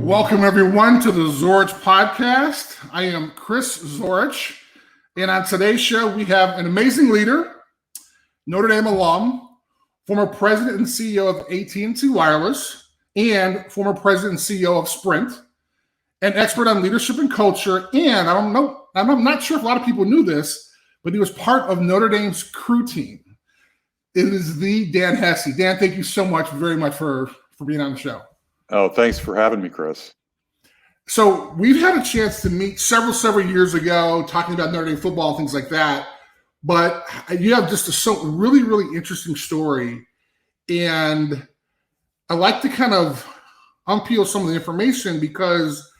Welcome, everyone, to the Zorich podcast. I am Chris Zorich, and on today's show, we have an amazing leader, Notre Dame alum, former president and CEO of AT&T Wireless, and former president and CEO of Sprint, an expert on leadership and culture, and I'm not sure if a lot of people knew this, but he was part of Notre Dame's crew team. It is the Dan Hesse. Dan, thank you so much, very much for being on the show. Oh, thanks for having me, Chris. So we've had a chance to meet several years ago, talking about Notre Dame football and things like that. But you have just a really interesting story, and I like to kind of unpeel some of the information because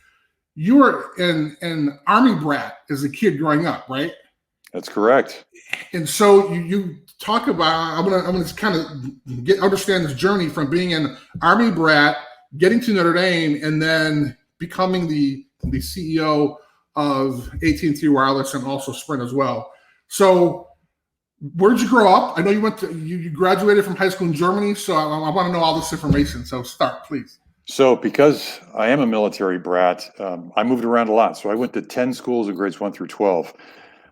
you were an Army brat as a kid growing up, right? That's correct. And so you talk about. I'm gonna kind of understand this journey from being an Army brat, getting to Notre Dame, and then becoming the CEO of AT&T Wireless and also Sprint as well. So where did you grow up? I know you graduated from high school in Germany, so I want to know all this information. So start, please. So because I am a military brat, I moved around a lot. So I went to 10 schools in grades 1 through 12.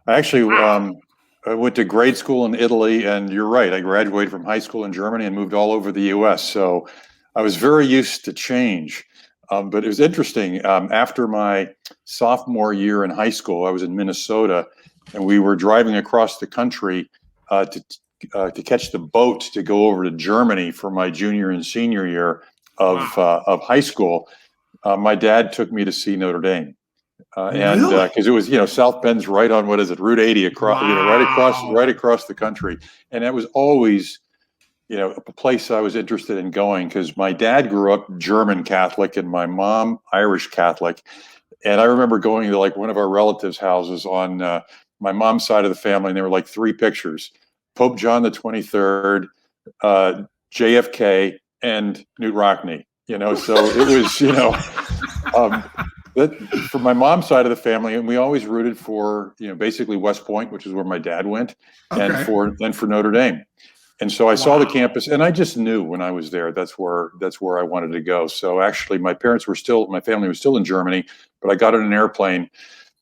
I actually I went to grade school in Italy, and you're right, I graduated from high school in Germany and moved all over the U.S. So I was very used to change. But it was interesting. After my sophomore year in high school, I was in Minnesota, and we were driving across the country to catch the boat to go over to Germany for my junior and senior year of high school. My dad took me to see Notre Dame, and because it was South Bend's right on Route 80 across right across the country, and it was always a place I was interested in going because my dad grew up German Catholic and my mom Irish Catholic. And I remember going to like one of our relatives' houses on my mom's side of the family, and there were like 3 pictures: Pope John the 23rd, JFK, and Knute Rockne. So it was that for my mom's side of the family, and we always rooted for basically West Point, which is where my dad went, and for Notre Dame. And so I saw the campus, and I just knew when I was there that's where I wanted to go. So actually, my family was still in Germany, but I got on an airplane,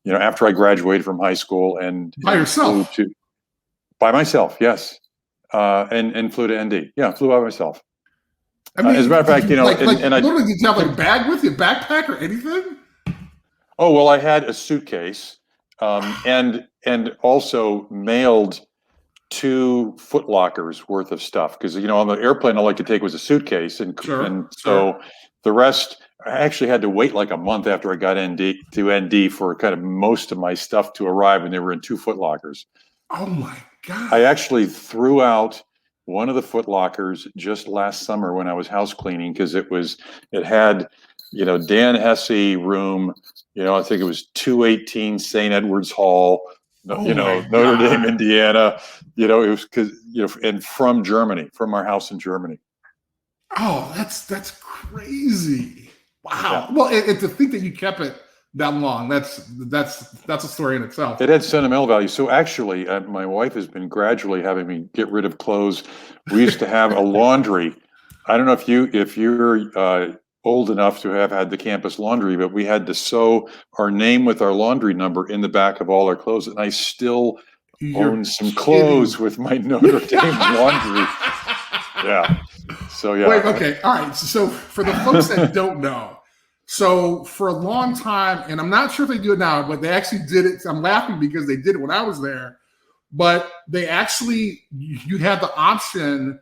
after I graduated from high school, and by yourself. By myself, yes, and flew to ND. Yeah, flew by myself. I mean, as a matter of fact, did you have like a bag with you, backpack or anything? Oh well, I had a suitcase, and also mailed 2 Foot Lockers worth of stuff because on the airplane all I could take was a suitcase, and so the rest I actually had to wait like a month after I got to ND for kind of most of my stuff to arrive, and they were in 2 Foot Lockers. Oh my God! I actually threw out one of the Foot Lockers just last summer when I was house cleaning because it had Dan Hesse room, I think it was 218 St. Edward's Hall. Notre Dame, Indiana, it was and from Germany, from our house in Germany. Oh, that's crazy. Wow. Yeah. Well, and to think that you kept it that long, that's a story in itself. It had sentimental value. So actually, my wife has been gradually having me get rid of clothes. We used to have a laundry. I don't know if you're old enough to have had the campus laundry, but we had to sew our name with our laundry number in the back of all our clothes. And I still own some clothes with my Notre Dame laundry. Yeah. So, yeah. Wait, okay. All right. So for the folks that don't know, so for a long time, and I'm not sure if they do it now, but they actually did it. I'm laughing because they did it when I was there, but you had the option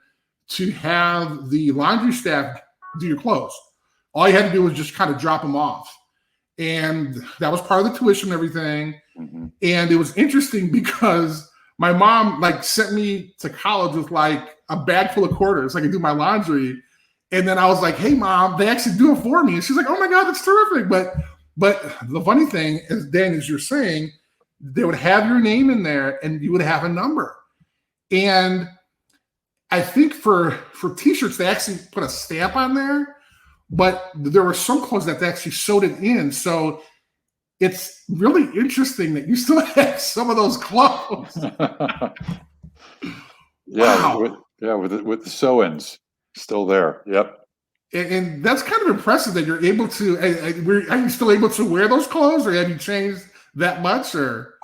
to have the laundry staff do your clothes. All you had to do was just kind of drop them off. And that was part of the tuition and everything. Mm-hmm. And it was interesting because my mom sent me to college with a bag full of quarters so I could do my laundry. And then I was like, hey, Mom, they actually do it for me. And she's like, oh, my God, that's terrific. But the funny thing is, Dan, as you're saying, they would have your name in there and you would have a number. And I think for T-shirts, they actually put a stamp on there. But there were some clothes that they actually sewed it in. So it's really interesting that you still have some of those clothes. Yeah, wow. with the sew-ins still there. Yep. And that's kind of impressive that you're able to. Are you still able to wear those clothes, or have you changed that much? Or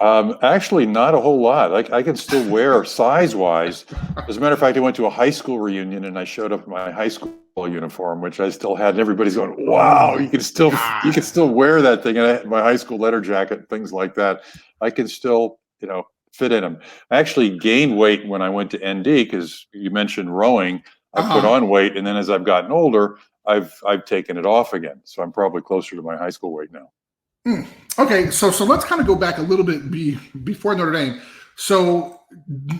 actually, not a whole lot. I can still wear size-wise. As a matter of fact, I went to a high school reunion and I showed up in my high school uniform, which I still had, and everybody's going, "Wow, you can still wear that thing." And I had my high school letter jacket, things like that. I can still, fit in them. I actually gained weight when I went to ND because you mentioned rowing. I put on weight, and then as I've gotten older, I've taken it off again. So I'm probably closer to my high school weight now. Okay, so let's kind of go back a little bit before Notre Dame. So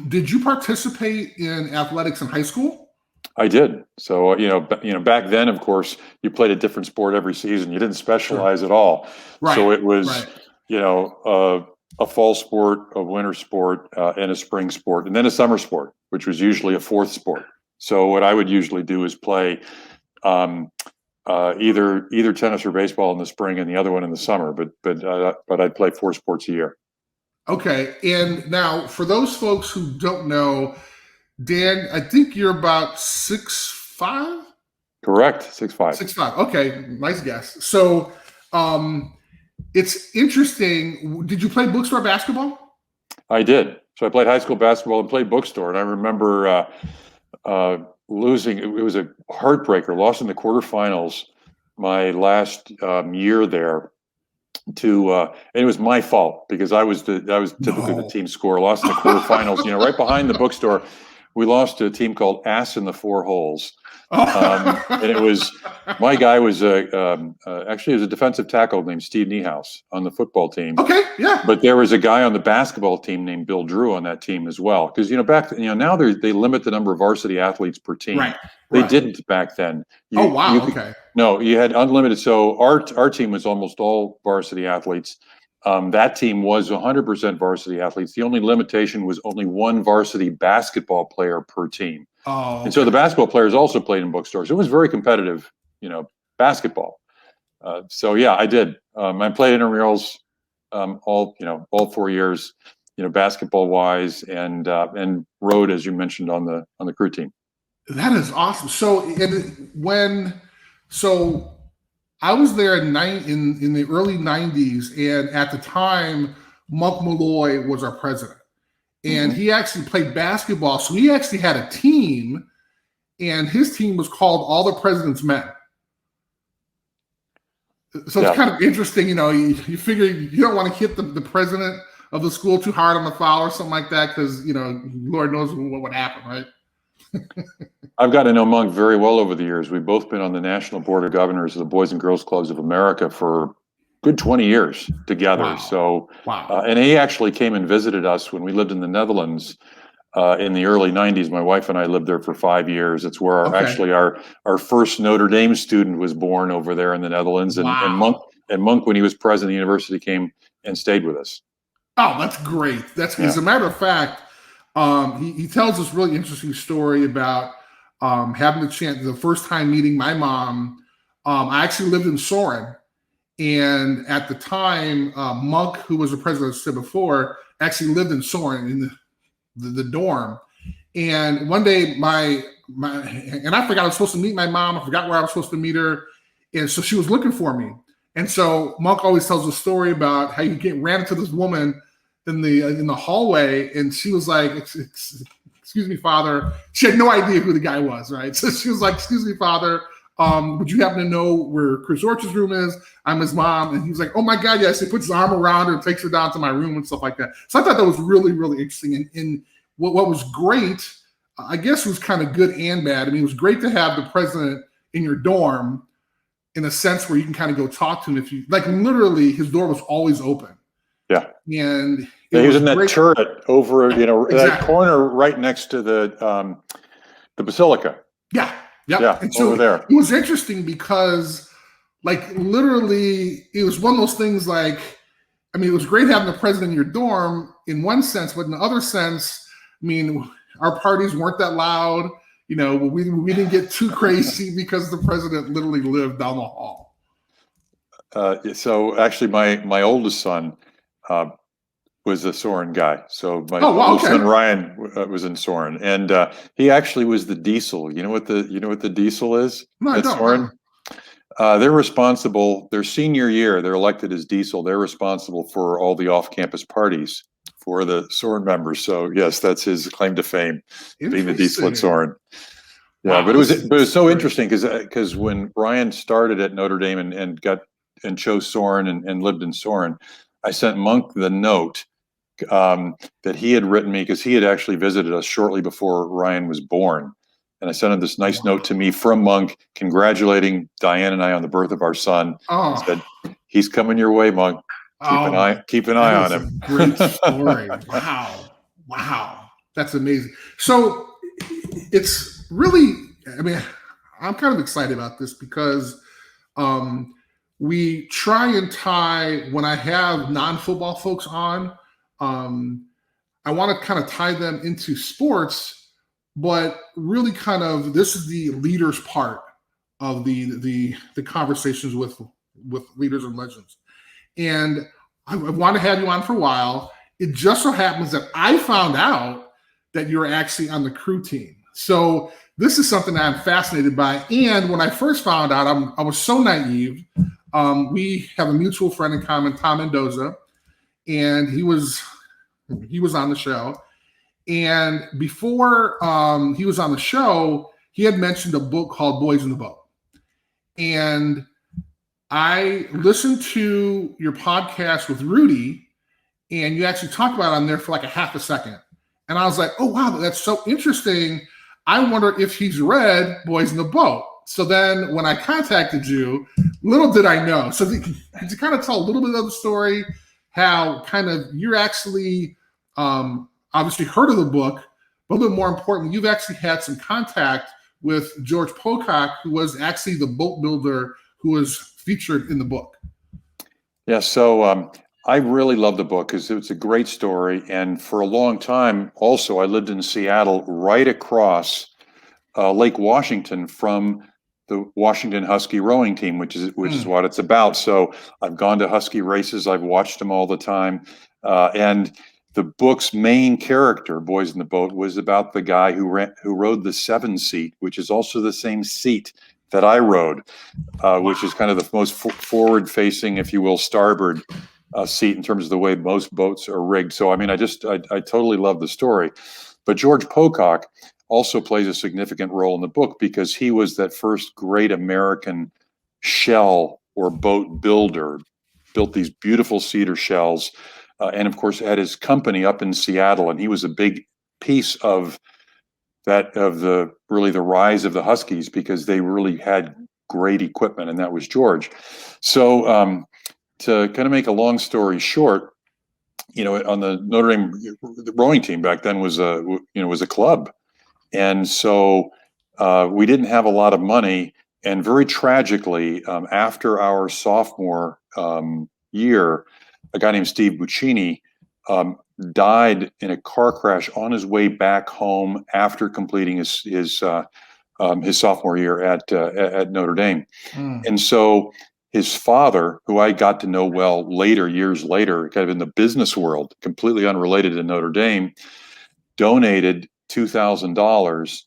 did you participate in athletics in high school? I did. So back then, of course, you played a different sport every season. You didn't specialize at all. Right. So it was a fall sport, a winter sport, and a spring sport, and then a summer sport, which was usually a fourth sport. So what I would usually do is play either tennis or baseball in the spring and the other one in the summer. But I'd play 4 sports a year. Okay. And now for those folks who don't know, Dan, I think you're about 6'5"? Correct. 6'5". 6'5". Okay. Nice guess. So it's interesting. Did you play Bookstore basketball? I did. So I played high school basketball and played Bookstore. And I remember losing. It was a heartbreaker. Lost in the quarterfinals my last year there and it was my fault because I was typically the team scorer. Lost in the quarterfinals. Right behind the Bookstore, we lost to a team called Ass in the Four Holes. And it was, my guy was actually was a defensive tackle named Steve Niehaus on the football team. Okay, yeah. But there was a guy on the basketball team named Bill Drew on that team as well. Because now they limit the number of varsity athletes per team. Right. They didn't back then. Okay. No, you had unlimited. So our team was almost all varsity athletes. That team was 100% varsity athletes. The only limitation was only one varsity basketball player per team. Oh, okay. And so the basketball players also played in Bookstores. It was very competitive, basketball. So yeah, I did. I played intramurals all 4 years, basketball wise, and rowed, as you mentioned, on the crew team. That is awesome. So I was there in the early 90s, and at the time, Monk Malloy was our president. And he actually played basketball. So he actually had a team, and his team was called All the President's Men. So it's kind of interesting, you figure you don't want to hit the president of the school too hard on the foul or something like that because, Lord knows what would happen, right? I've gotten to know Monk very well over the years. We've both been on the National Board of Governors of the Boys and Girls Clubs of America for good 20 years together. Wow. So, wow. And he actually came and visited us when we lived in the Netherlands in the early 90s. My wife and I lived there for 5 years. It's where our first Notre Dame student was born over there in the Netherlands. And, wow. and Monk, when he was president of the university, came and stayed with us. Oh, that's great. As a matter of fact, he tells this really interesting story about having the first time meeting my mom. I actually lived in Sorin. And at the time, Monk, who was the president, as I said before, actually lived in Sorin in the dorm. And one day, and I forgot I was supposed to meet my mom. I forgot where I was supposed to meet her. And so she was looking for me. And so Monk always tells a story about how he ran into this woman in the hallway, and she was like, "Excuse me, Father." She had no idea who the guy was, right? So she was like, "Excuse me, Father. Would you happen to know where Chris Zorch's room is? I'm his mom." And he was like, "Oh my God, yes." He puts his arm around her and takes her down to my room and stuff like that. So I thought that was really, really interesting. And what was great, I guess it was kind of good and bad. I mean, it was great to have the president in your dorm in a sense where you can kind of go talk to him if you like. Literally, his door was always open. Yeah. And he was in that turret over, exactly. that corner right next to the basilica. Yeah. Yep. Yeah. And so over there. It was interesting because, like, literally, it was one of those things. Like, I mean, it was great having the president in your dorm in one sense, but in the other sense, I mean, our parties weren't that loud. We didn't get too crazy because the president literally lived down the hall. So actually, my oldest son was the Sorin guy. So my Oh, wow, son okay. Ryan was in Sorin, and he actually was the diesel. You know what the diesel is No, I at don't. Sorin? They're responsible. Their senior year, they're elected as diesel. They're responsible for all the off-campus parties for the Sorin members. So yes, that's his claim to fame, being the diesel at Interesting. Sorin. Yeah, Wow, but this it was is so great. interesting because when Ryan started at Notre Dame and chose Sorin and lived in Sorin, I sent Monk the note that he had written me because he had actually visited us shortly before Ryan was born. And I sent him this nice note to me from Monk, congratulating Diane and I on the birth of our son. Oh, He said, "He's coming your way, Monk. Keep an eye that on is a him." great story. Wow. Wow. That's amazing. So it's really, I mean, I'm kind of excited about this because we try and tie, when I have non-football folks on, I want to kind of tie them into sports, but really kind of, this is the leaders part of the conversations with leaders and legends. And I want to have you on for a while. It just so happens that I found out that you're actually on the crew team. So this is something that I'm fascinated by. And when I first found out, I was so naive. We have a mutual friend in common, Tom Mendoza, and he was on the show. And before he was on the show, he had mentioned a book called Boys in the Boat. And I listened to your podcast with Rudy, and you actually talked about it on there for like a half a second. And I was like, oh, wow, that's so interesting. I wonder if he's read Boys in the Boat. So then when I contacted you, little did I know. So to kind of tell a little bit of the story, how kind of you're actually obviously heard of the book, but a little bit more importantly, you've actually had some contact with George Pocock, who was actually the boat builder who was featured in the book. Yeah, so I really love the book because it's a great story. And for a long time, also, I lived in Seattle, right across Lake Washington from the Washington Husky rowing team, which is what it's about. So I've gone to Husky races. I've watched them all the time. And the book's main character, Boys in the Boat, was about the guy who rode the 7-seat, which is also the same seat that I rode, which is kind of the most forward-facing, if you will, starboard seat in terms of the way most boats are rigged. So, I mean, I totally love the story. But George Pocock also plays a significant role in the book because he was that first great American shell or boat builder, built these beautiful cedar shells, and of course had his company up in Seattle, and he was a big piece of the rise of the Huskies because they really had great equipment, and that was George. So to kind of make a long story short, on the Notre Dame rowing team back then was a club. And so we didn't have a lot of money. And very tragically, after our sophomore year, a guy named Steve Buccini died in a car crash on his way back home after completing his sophomore year at Notre Dame. And so his father, who I got to know well years later, kind of in the business world, completely unrelated to Notre Dame, donated $2,000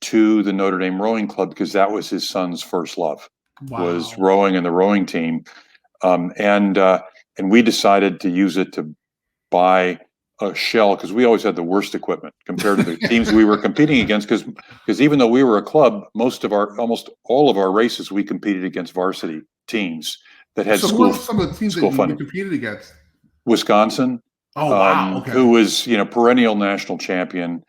to the Notre Dame Rowing Club because that was his son's first love, was rowing in the rowing team. And we decided to use it to buy a shell because we always had the worst equipment compared to the teams we were competing against. Because even though we were a club, almost all of our races we competed against varsity teams that had who were some of the teams that you competed against? Wisconsin. Oh wow! Okay. Who was perennial national champion?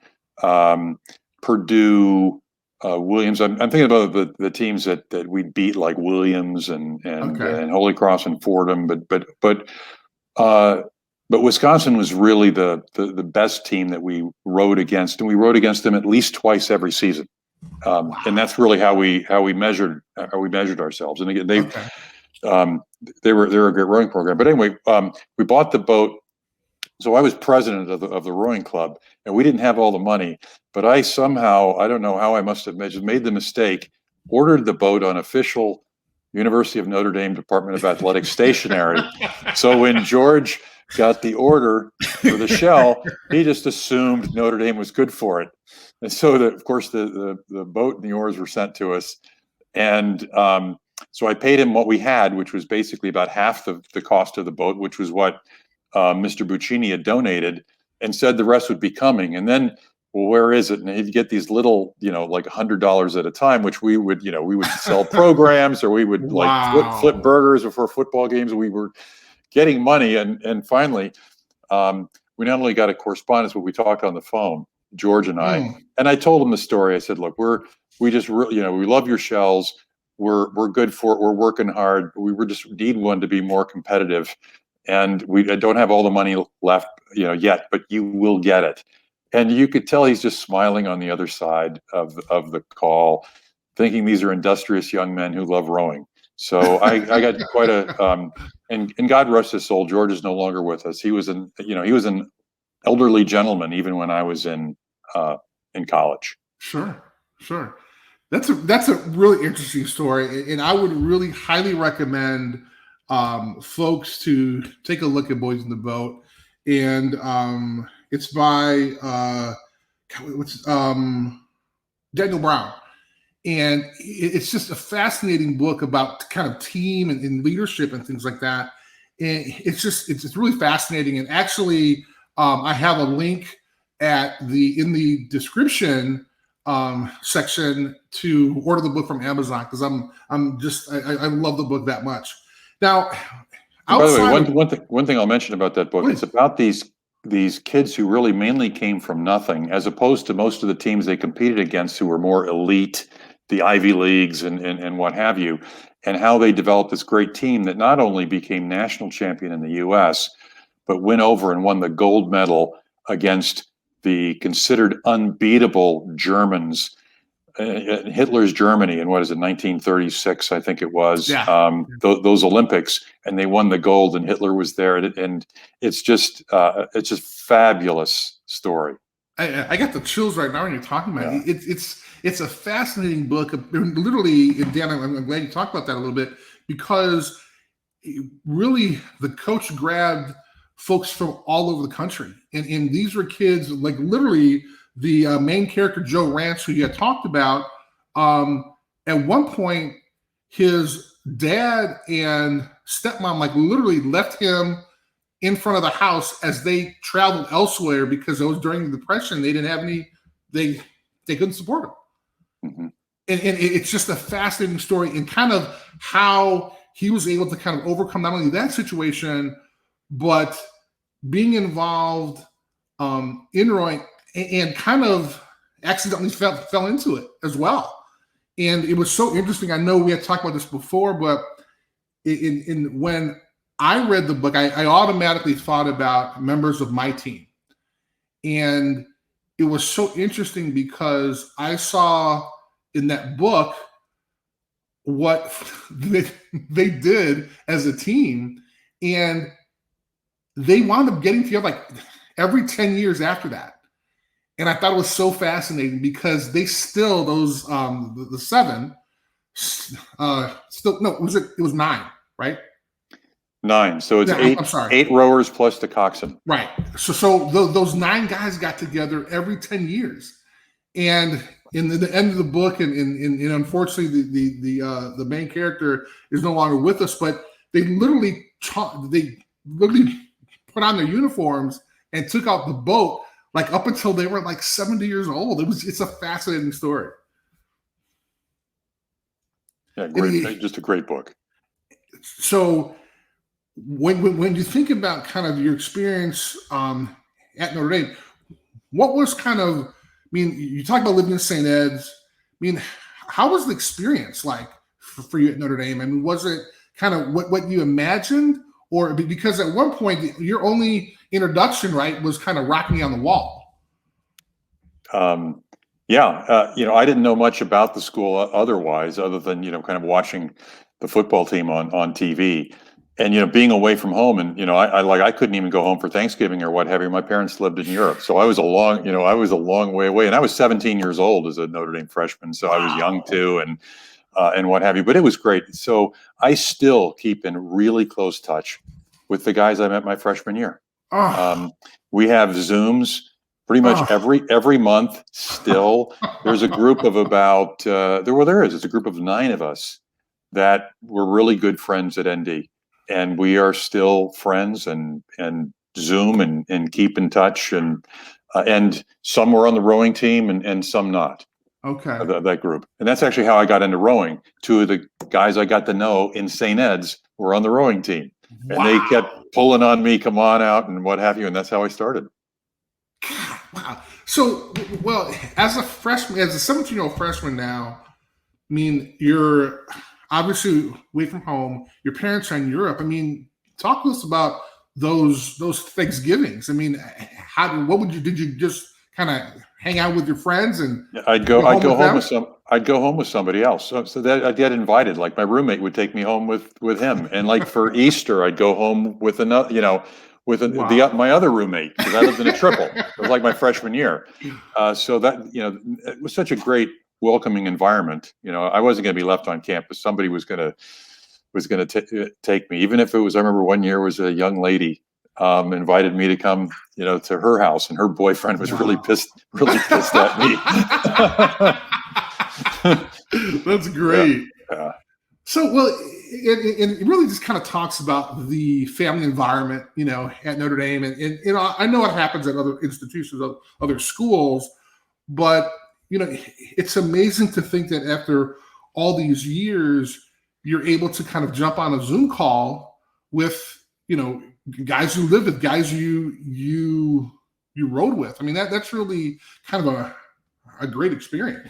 Purdue, Williams. I'm thinking about the teams that we beat, like Williams and Holy Cross and Fordham. But Wisconsin was really the best team that we rowed against, and we rowed against them at least twice every season. And that's really how we measured ourselves. And again, they were a great rowing program. But anyway, we bought the boat. So I was president of the rowing club, and we didn't have all the money. But I somehow, I don't know how I must have made the mistake, ordered the boat on official University of Notre Dame Department of Athletics stationery. So when George got the order for the shell, he just assumed Notre Dame was good for it. And so, of course, the boat and the oars were sent to us. And so I paid him what we had, which was basically about half the cost of the boat, which was what Mr. Buccini had donated, and said the rest would be coming. And then, well, where is it? And he'd get these little, like $100 at a time, which we would sell programs, or we would like flip burgers before football games. We were getting money. And finally, we not only got a correspondence, but we talked on the phone, George and I. And I told him the story. I said, look, we just really, we love your shells. We're good for it. We're working hard. We just need one to be more competitive. And we don't have all the money left, yet, but you will get it. And you could tell he's just smiling on the other side of the call, thinking these are industrious young men who love rowing. So I got quite a, and God rest his soul, George is no longer with us. He was an elderly gentleman even when I was in college. Sure. That's a really interesting story, and I would really highly recommend folks to take a look at Boys in the Boat. And it's by Daniel Brown, and it's just a fascinating book about kind of team and leadership and things like that. And it's really fascinating. And actually, I have a link in the description section to order the book from Amazon, because I love the book that much. Now, by the way, one thing I'll mention about that book, it's about these kids who really mainly came from nothing, as opposed to most of the teams they competed against who were more elite, the Ivy Leagues and what have you, and how they developed this great team that not only became national champion in the U.S., but went over and won the gold medal against the considered unbeatable Germans, Hitler's Germany, in 1936, I think it was, those Olympics, and they won the gold, and Hitler was there, and it's just fabulous story. I got the chills right now when you're talking about it. It's a fascinating book. Literally, Dan, I'm glad you talked about that a little bit, because really the coach grabbed folks from all over the country, and these were kids like literally. The main character, Joe Ranch, who you had talked about, at one point, his dad and stepmom literally left him in front of the house as they traveled elsewhere, because it was during the Depression. They didn't have they couldn't support him. Mm-hmm. And it's just a fascinating story, and kind of how he was able to kind of overcome not only that situation, but being involved in rowing, and kind of accidentally fell into it as well. And it was so interesting. I know we had talked about this before, but when I read the book, I automatically thought about members of my team. And it was so interesting because I saw in that book what they did as a team, and they wound up getting together every 10 years after that. And I thought it was so fascinating, because they still, those the seven, it was 9, right? 9. So it's 8. I'm sorry, 8 rowers plus the coxswain. Right. So those 9 guys got together every 10 years, and in the end of the book, and unfortunately the main character is no longer with us, but they literally put on their uniforms and took out the boat. Up until they were 70 years old. It's a fascinating story. Yeah, great. Just a great book. So when you think about kind of your experience at Notre Dame, what was you talk about living in St. Ed's. How was the experience like for you at Notre Dame? Was it kind of what you imagined? Or because at one point your only introduction, right, was kind of Rock Me on the Wall. I didn't know much about the school otherwise, other than kind of watching the football team on TV, and being away from home, and I couldn't even go home for Thanksgiving or what have you. My parents lived in Europe, so I was a long way away, and I was 17 years old as a Notre Dame freshman, so I was young too, and what have you. But it was great. So I still keep in really close touch with the guys I met my freshman year. Oh, We have Zooms pretty much every month still. There's a group of about, it's a group of 9 of us that were really good friends at ND. And we are still friends and Zoom and keep in touch. And some were on the rowing team and some not. okay. That group. And that's actually how I got into rowing. 2 of the guys I got to know in St. Ed's were on the rowing team. And they kept pulling on me, come on out and what have you. And that's how I started. God, wow. So, well, as a 17-year-old freshman now, I mean, you're obviously away from home. Your parents are in Europe. I mean, talk to us about those Thanksgivings. I mean, did you just kind of hang out with your friends and I'd go home with somebody else. So that I'd get invited. Like my roommate would take me home with him. And like for Easter, I'd go home with another, my other roommate, because I lived in a triple. It was like my freshman year. So that, it was such a great welcoming environment. I wasn't going to be left on campus. Somebody was going to take me, even if it was, I remember one year was a young lady invited me to come, to her house, and her boyfriend was really pissed at me. That's great. Yeah. So, well, it really just kind of talks about the family environment, at Notre Dame. And I know it happens at other institutions, other schools, but, it's amazing to think that after all these years, you're able to kind of jump on a Zoom call with, guys you live with, guys you rode with. I mean, that's really kind of a great experience.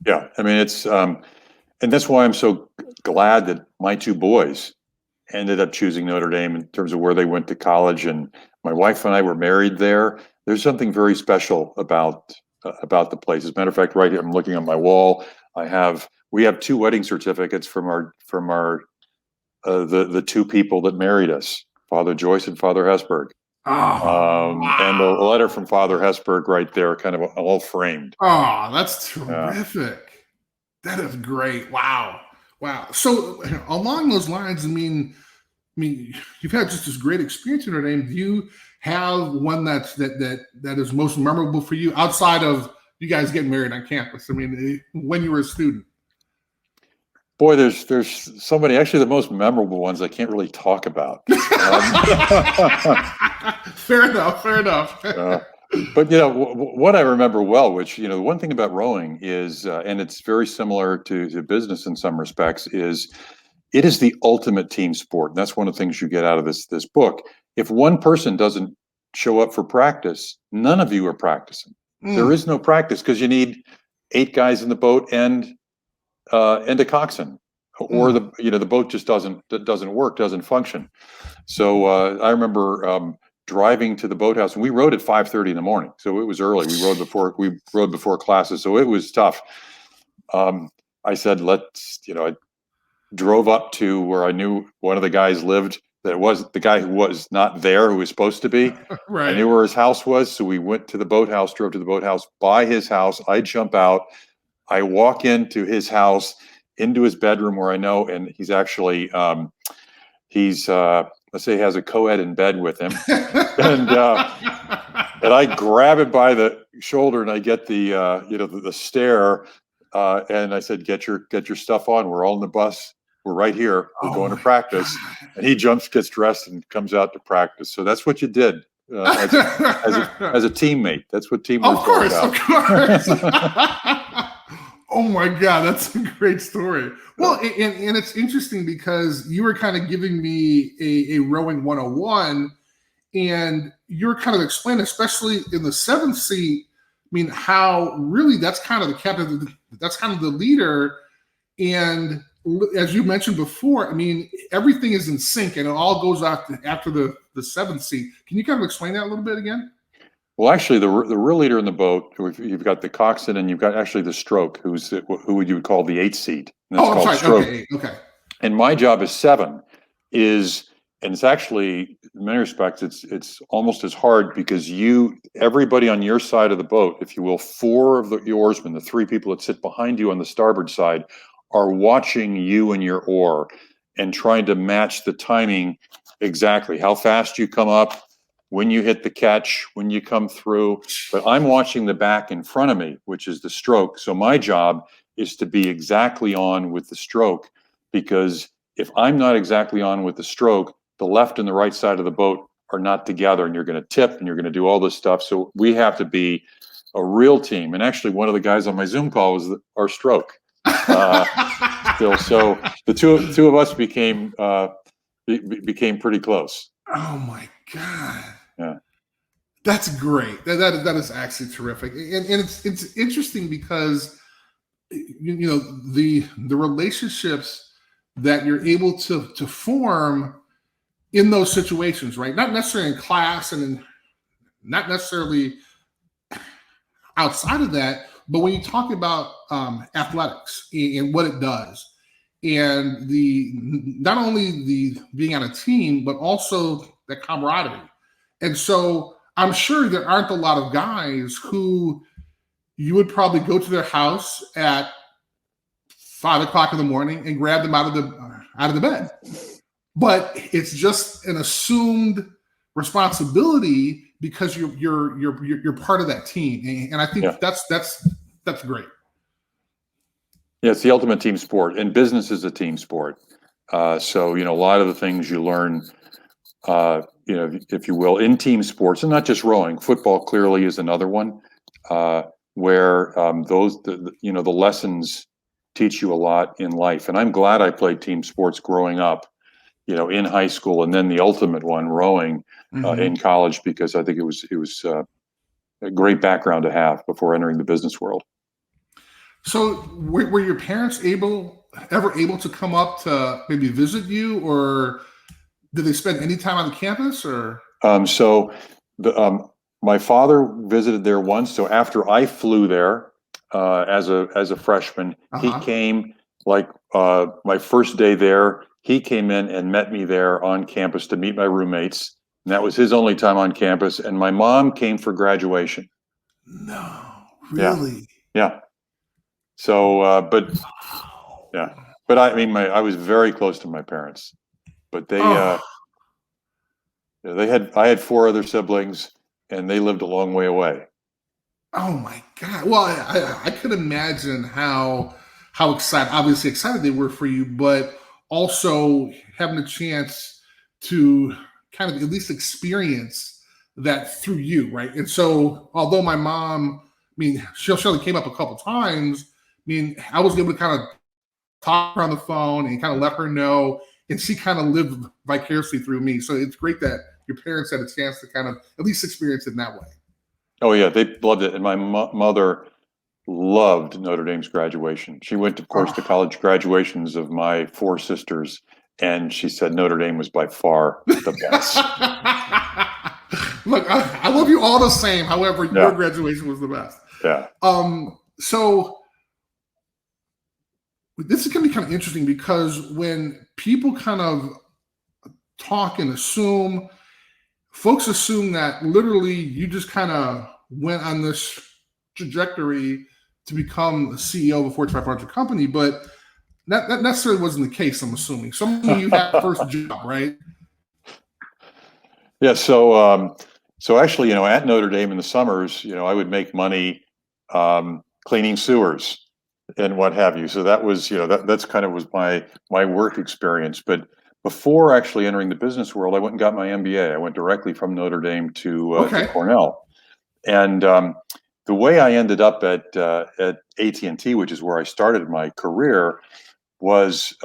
Yeah. I mean, it's, and that's why I'm so glad that my 2 boys ended up choosing Notre Dame in terms of where they went to college. And my wife and I were married there. There's something very special about the place. As a matter of fact, right here, I'm looking on my wall. We have 2 wedding certificates from our the 2 people that married us, Father Joyce and Father Hesburgh. Wow. And a letter from Father Hesburgh right there, kind of all framed. Oh, that's terrific. That is great. Wow. So along those lines, I mean, you've had just this great experience in Notre Dame. Do you have one that is most memorable for you outside of you guys getting married on campus? I mean, when you were a student. Boy, there's so many. Actually, the most memorable ones I can't really talk about. Fair enough. But what I remember well, which the one thing about rowing is, and it's very similar to business in some respects, is it is the ultimate team sport. And that's one of the things you get out of this book. If one person doesn't show up for practice, none of you are practicing. There is no practice because you need 8 guys in the boat and a coxswain, or the boat just doesn't work, doesn't function. So I remember driving to the boathouse, and we rode at 5:30 in the morning, so it was early. We rode before classes, so it was tough. I said, I drove up to where I knew one of the guys lived. That was the guy who was not there, who was supposed to be. Right. I knew where his house was, so we went to the boathouse, drove to the boathouse by his house. I jump out. I walk into his house, into his bedroom where I know, and he's actually, let's say he has a co-ed in bed with him. And I grab him by the shoulder and I get the stare. And I said, get your stuff on. We're all in the bus. We're right here. We're going to practice. God. And he jumps, gets dressed, and comes out to practice. So that's what you did as a teammate. That's what teamwork is about. Of course. Oh my God, that's a great story. Well, and it's interesting because you were kind of giving me a rowing 101, and you're kind of explaining, especially in the 7th seat, I mean, how really that's kind of the captain, that's kind of the leader. And as you mentioned before, I mean, everything is in sync and it all goes after the 7th seat. Can you kind of explain that a little bit again? Well, actually, the real leader in the boat, you've got the coxswain and you've got actually the stroke, who you would call the 8th seat. And that's called stroke. Okay. And my job as 7 and it's actually, in many respects, it's almost as hard because everybody on your side of the boat, if you will, 4 of the oarsmen, the 3 people that sit behind you on the starboard side, are watching you and your oar and trying to match the timing exactly how fast you come up, when you hit the catch, when you come through. But I'm watching the back in front of me, which is the stroke. So my job is to be exactly on with the stroke, because if I'm not exactly on with the stroke, the left and the right side of the boat are not together, and you're going to tip and you're going to do all this stuff. So we have to be a real team. And actually, one of the guys on my Zoom call was our stroke. Still, so the two of us became pretty close. Oh my God. Yeah. That's great. That is actually terrific. And it's interesting because the relationships that you're able to form in those situations, right? Not necessarily in class and not necessarily outside of that, but when you talk about athletics and what it does, and not only the being on a team, but also the camaraderie. And so I'm sure there aren't a lot of guys who you would probably go to their house at 5 o'clock in the morning and grab them out of the bed. But it's just an assumed responsibility because you're part of that team, and I think that's great. Yeah, it's the ultimate team sport, and business is a team sport. So a lot of the things you learn, if you will, in team sports, and not just rowing. Football clearly is another one, where the lessons teach you a lot in life. And I'm glad I played team sports growing up, in high school, and then the ultimate one, rowing, in college, because I think it was a great background to have before entering the business world. So were your parents ever able to come up to maybe visit you, or did they spend any time on the campus? Or my father visited there once. So after I flew there as a freshman, he came my first day there. He came in and met me there on campus to meet my roommates, and that was his only time on campus. And my mom came for graduation. No, really? Yeah. So, but I was very close to my parents, but I had 4 other siblings, and they lived a long way away. Oh my God. Well, I could imagine how obviously excited they were for you, but also having a chance to kind of at least experience that through you, right? And so, although my mom, she only came up a couple times, I was able to kind of talk her on the phone and kind of let her know, and she kind of lived vicariously through me. So it's great that your parents had a chance to kind of at least experience it in that way. Oh yeah, they loved it. And my mother loved Notre Dame's graduation. She went, of course, to college graduations of my 4 sisters, and she said Notre Dame was by far the best. Look, I love you all the same. However, your graduation was the best. Yeah. So this is going to be kind of interesting, because when people kind of talk and assume, folks assume that literally you just kind of went on this trajectory to become the CEO of a Fortune 500 company, but that necessarily wasn't the case, I'm assuming. Some of you had first job, right? Yeah. So actually, at Notre Dame in the summers, I would make money cleaning sewers and what have you. So that was, that's kind of was my work experience. But before actually entering the business world, I went and got my MBA. I went directly from Notre Dame to Cornell. And the way I ended up at AT&T, which is where I started my career, was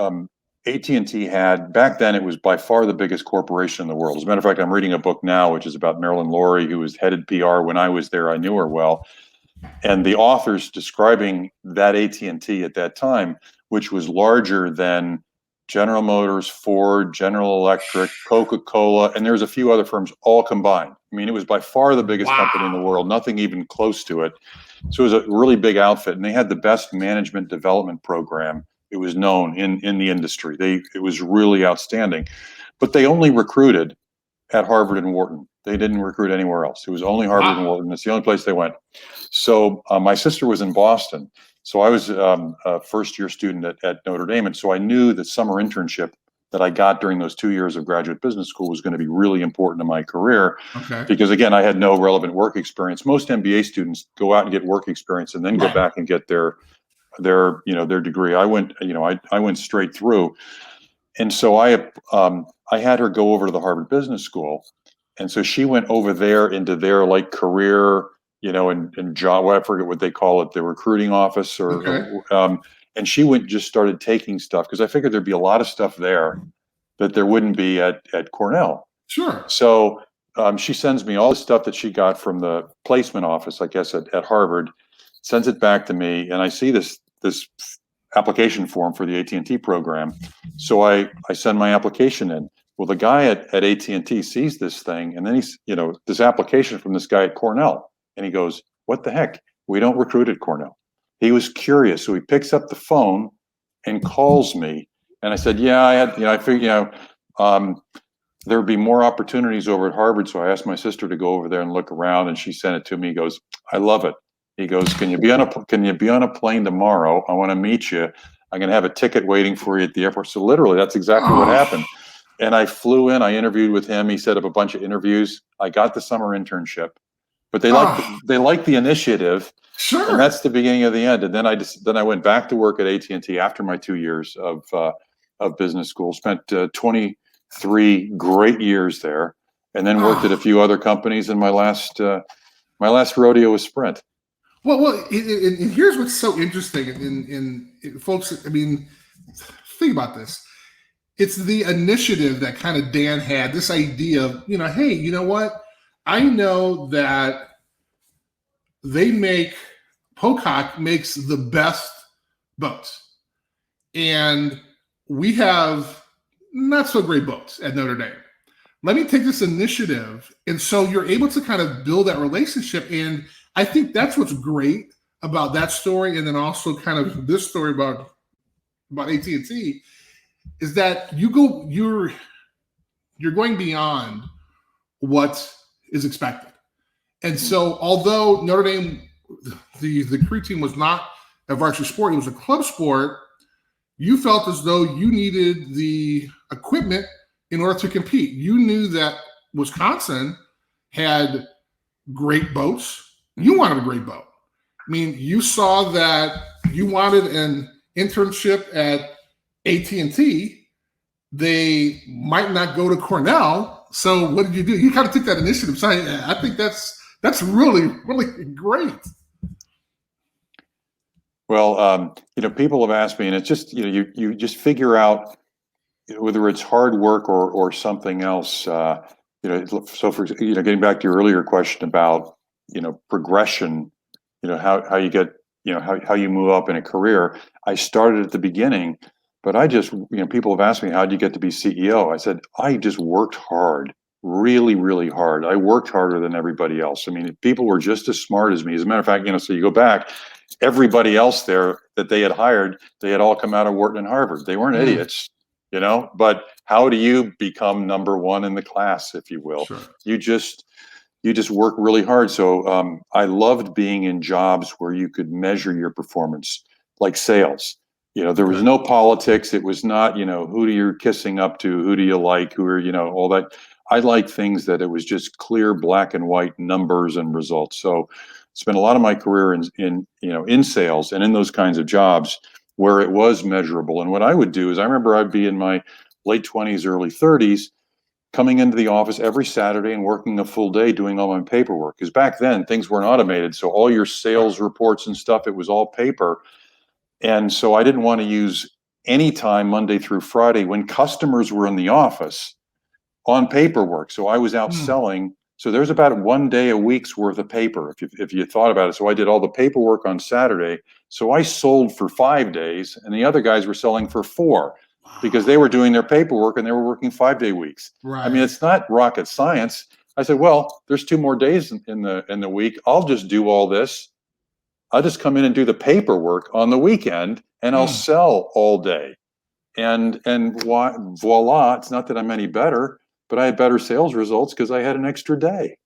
AT&T had, back then, it was by far the biggest corporation in the world. As a matter of fact, I'm reading a book now, which is about Marilyn Laurie, who was headed PR when I was there. I knew her well. And the author's describing that AT&T at that time, which was larger than General Motors, Ford, General Electric, Coca-Cola, and there's a few other firms all combined. It was by far the biggest company in the world, nothing even close to it. So it was a really big outfit, and they had the best management development program. It was known in the industry. It was really outstanding. But they only recruited at Harvard and Wharton. They didn't recruit anywhere else. It was only Harvard and Wharton. It's the only place they went. So my sister was in Boston. So I was a first-year student at Notre Dame, and so I knew the summer internship that I got during those 2 years of graduate business school was going to be really important to my career. Okay. Because again, I had no relevant work experience. Most MBA students go out and get work experience and then go back and get their degree. I went straight through. And so I had her go over to the Harvard Business School. And so she went over there into their like career, and job, I forget what they call it, the recruiting office and she just started taking stuff because I figured there'd be a lot of stuff there that there wouldn't be at Cornell. Sure. So she sends me all the stuff that she got from the placement office, I guess, at Harvard, sends it back to me. And I see this application form for the AT&T program. So I send my application in. Well, the guy at AT&T sees this thing, and then he's, this application from this guy at Cornell. And he goes, "What the heck? We don't recruit at Cornell." He was curious. So he picks up the phone and calls me. And I said, "Yeah, I figured, there would be more opportunities over at Harvard." So I asked my sister to go over there and look around, and she sent it to me. He goes, "I love it." He goes, Can you be on a plane tomorrow? I want to meet you. I'm going to have a ticket waiting for you at the airport." So literally, that's exactly what happened. And I flew in. I interviewed with him. He set up a bunch of interviews. I got the summer internship, but they liked the initiative. Sure. And that's the beginning of the end. And then I went back to work at AT&T after my 2 years of business school. Spent 23 great years there, and then worked at a few other companies. And my last rodeo was Sprint. Well, and here's what's so interesting, and folks, I mean, think about this. It's the initiative that kind of Dan had, this idea of, hey, you know what? I know that Pocock makes the best boats. And we have not so great boats at Notre Dame. Let me take this initiative. And so you're able to kind of build that relationship. And I think that's what's great about that story. And then also kind of this story about AT&T is that you're going beyond what is expected. And so although Notre Dame, the crew team was not a varsity sport, it was a club sport, you felt as though you needed the equipment in order to compete. You knew that Wisconsin had great boats. You wanted a great boat. I mean, you saw that you wanted an internship at AT&T. They might not go to Cornell. So what did you do? You kind of took that initiative. So I think that's really, really great. Well, people have asked me, and it's just, you just figure out whether it's hard work or something else. So for getting back to your earlier question about progression, how you get, how you move up in a career. I started at the beginning, but I just, people have asked me, how did you get to be CEO? I said, I just worked hard, really, really hard. I worked harder than everybody else. I mean, people were just as smart as me. As a matter of fact, so you go back, everybody else there that they had hired, they had all come out of Wharton and Harvard. They weren't idiots, but how do you become number one in the class, if you will? Sure. You just work really hard. So I loved being in jobs where you could measure your performance, like sales. There was no politics. It was not, who do you kissing up to? Who do you like? Who are, all that. I like things that it was just clear, black and white numbers and results. So spent a lot of my career in sales and in those kinds of jobs where it was measurable. And what I would do is, I remember I'd be in my late 20s, early 30s, coming into the office every Saturday and working a full day doing all my paperwork. Because back then things weren't automated. So all your sales reports and stuff, it was all paper. And so I didn't want to use any time Monday through Friday when customers were in the office on paperwork. So I was out selling. So there's about 1 day a week's worth of paper, if you thought about it. So I did all the paperwork on Saturday. So I sold for 5 days, and the other guys were selling for 4 because they were doing their paperwork and they were working 5-day weeks. Right. I mean, it's not rocket science. I said, well, there's 2 more days in the week. I'll just do all this. I'll just come in and do the paperwork on the weekend, and I'll sell all day. And voila, it's not that I'm any better, but I had better sales results because I had an extra day.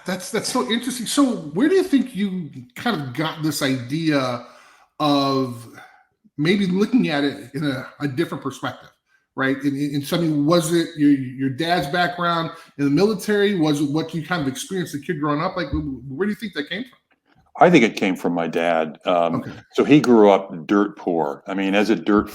That's so interesting. So where do you think you kind of got this idea of maybe looking at it in a different perspective? right? And so, I mean, was it your dad's background in the military? Was it what you kind of experienced as a kid growing up? Like, where do you think that came from? I think it came from my dad. Okay. So he grew up dirt poor. I mean, as a dirt,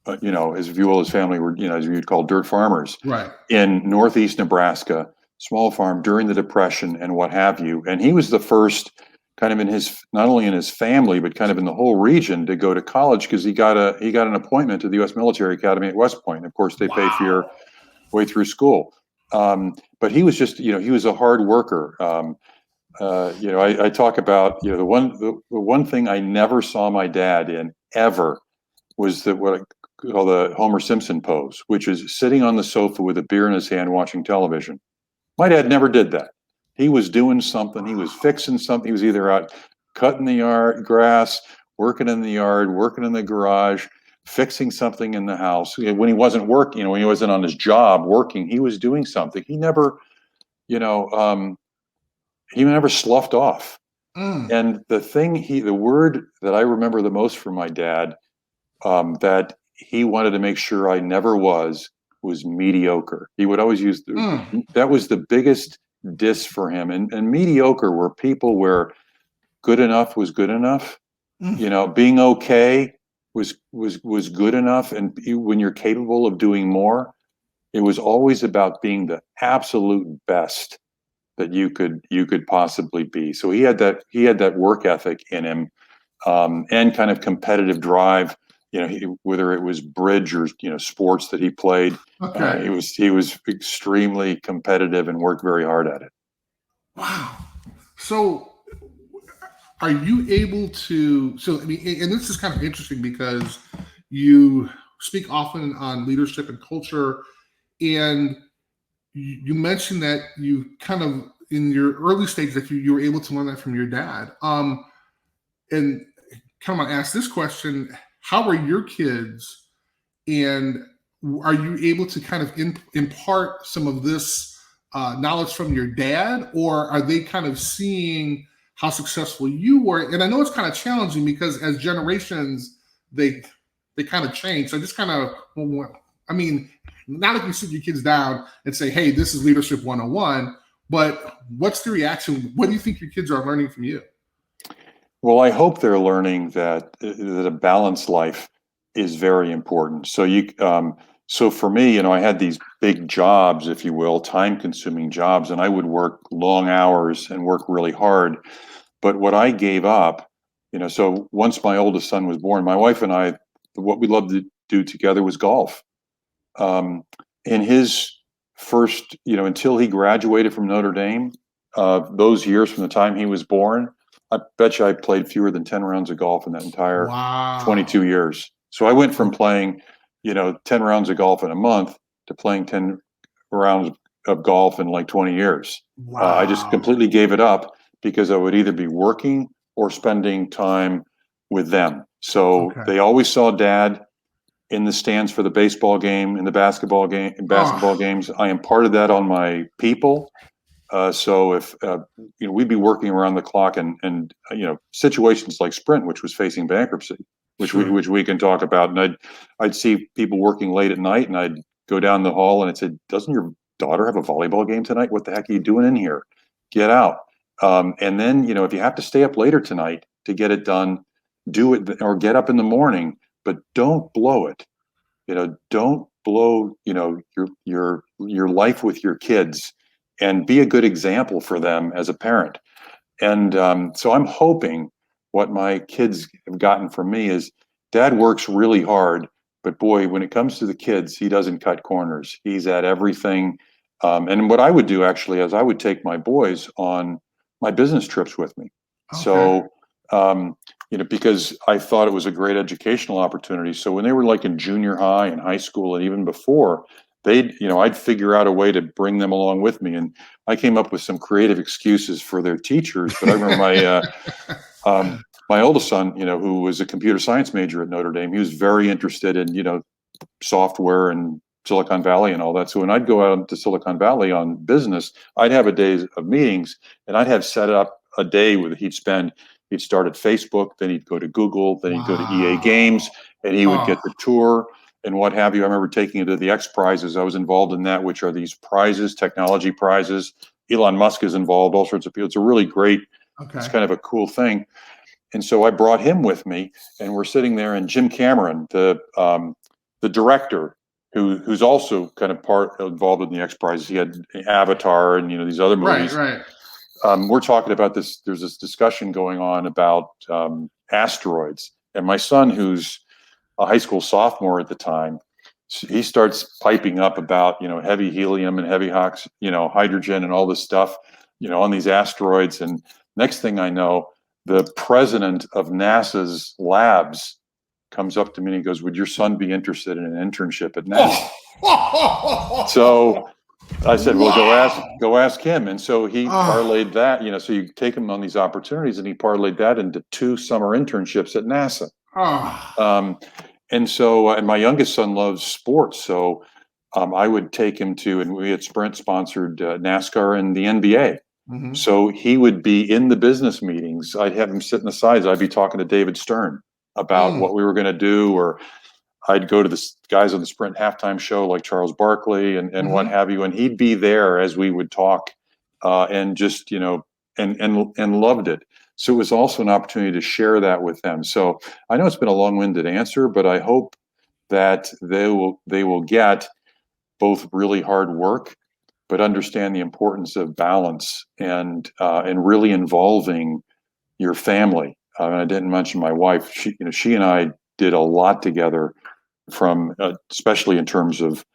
as if you will, his family were, as you'd call dirt farmers Right. in Northeast Nebraska, small farm during the Depression and what have you. And he was the first kind of in his, not only in his family, but kind of in the whole region to go to college because he got an appointment to the U.S. Military Academy at West Point. Of course, they pay for your way through school. But he was just, he was a hard worker. I talk about, the one thing I never saw my dad in ever was what I call the Homer Simpson pose, which is sitting on the sofa with a beer in his hand watching television. My dad never did that. He was doing something. He was fixing something. He was either out cutting the grass, working in the yard, working in the garage, fixing something in the house. When he wasn't working, when he wasn't on his job working, he was doing something. He never, he never sloughed off. And the word that I remember the most from my dad, that he wanted to make sure I never was mediocre. He would always use that was the biggest diss for him. And mediocre were people where good enough was good enough. Being okay was good enough. And when you're capable of doing more, it was always about being the absolute best that you could possibly be. So he had that work ethic in him, and kind of competitive drive. Whether it was bridge or sports that he played, Okay. he was extremely competitive and worked very hard at it. Wow. So, are you able to? So, I mean, and this is kind of interesting because you speak often on leadership and culture, and you mentioned that you kind of in your early stage that you were able to learn that from your dad. And kind of want to ask this question: how are your kids, and are you able to kind of impart some of this knowledge from your dad, or are they kind of seeing how successful you were? And I know it's kind of challenging because as generations, they kind of change. So just kind of, I mean, not like you sit your kids down and say, hey, this is leadership 101, but what's the reaction? What do you think your kids are learning from you? Well, I hope they're learning that a balanced life is very important. So for me, I had these big jobs, if you will, time-consuming jobs, and I would work long hours and work really hard. But what I gave up, so once my oldest son was born, my wife and I, what we loved to do together was golf. In his first, until he graduated from Notre Dame, those years from the time he was born, I bet you I played fewer than 10 rounds of golf in that entire 22 years. So I went from playing, 10 rounds of golf in a month to playing 10 rounds of golf in like 20 years. I just completely gave it up because I would either be working or spending time with them. So they always saw dad in the stands for the baseball game, in the basketball games. I imparted that on my people. So if we'd be working around the clock, and situations like Sprint, which was facing bankruptcy, which we can talk about, and I'd see people working late at night, and I'd go down the hall and I'd say, "Doesn't your daughter have a volleyball game tonight? What the heck are you doing in here? Get out!" And then if you have to stay up later tonight to get it done, do it, or get up in the morning, but don't blow it. Don't blow your life with your kids. And be a good example for them as a parent. And so I'm hoping what my kids have gotten from me is dad works really hard, but boy, when it comes to the kids, he doesn't cut corners. He's at everything. And what I would do actually is I would take my boys on my business trips with me. Okay. So, because I thought it was a great educational opportunity. So when they were like in junior high and high school and even before, I'd figure out a way to bring them along with me. And I came up with some creative excuses for their teachers. But I remember my oldest son, who was a computer science major at Notre Dame, he was very interested in, software and Silicon Valley and all that. So when I'd go out to Silicon Valley on business, I'd have a day of meetings, and I'd have set up a day where he'd start at Facebook, then he'd go to Google, then he'd go to EA Games, and he would get the tour. and what have you. I remember taking it to the X Prizes. I was involved in that, which are these prizes, technology prizes. Elon Musk is involved, all sorts of people. It's a really great, it's kind of a cool thing. And so I brought him with me, and we're sitting there, and Jim Cameron, the director, who's also kind of involved in the X Prizes. He had Avatar and these other movies. Right. We're talking about this. There's this discussion going on about asteroids, and my son, who's a high school sophomore at the time, he starts piping up about heavy helium and heavy hydrogen and all this stuff on these asteroids. And next thing I know, the president of NASA's labs comes up to me and he goes, "Would your son be interested in an internship at NASA?" So I said, "Well, go ask him." And so he parlayed that, so you take him on these opportunities, and he parlayed that into 2 summer internships at NASA. And so, and my youngest son loves sports, so I would take him to, and we had Sprint sponsored NASCAR and the NBA. Mm-hmm. So he would be in the business meetings. I'd have him sit in the sides. I'd be talking to David Stern about what we were going to do, or I'd go to the guys on the Sprint halftime show like Charles Barkley and what have you, and he'd be there as we would talk, and just and loved it. So it was also an opportunity to share that with them. So I know it's been a long-winded answer, but I hope that they will get both really hard work, but understand the importance of balance and really involving your family. And I didn't mention my wife. She and I did a lot together, from especially in terms of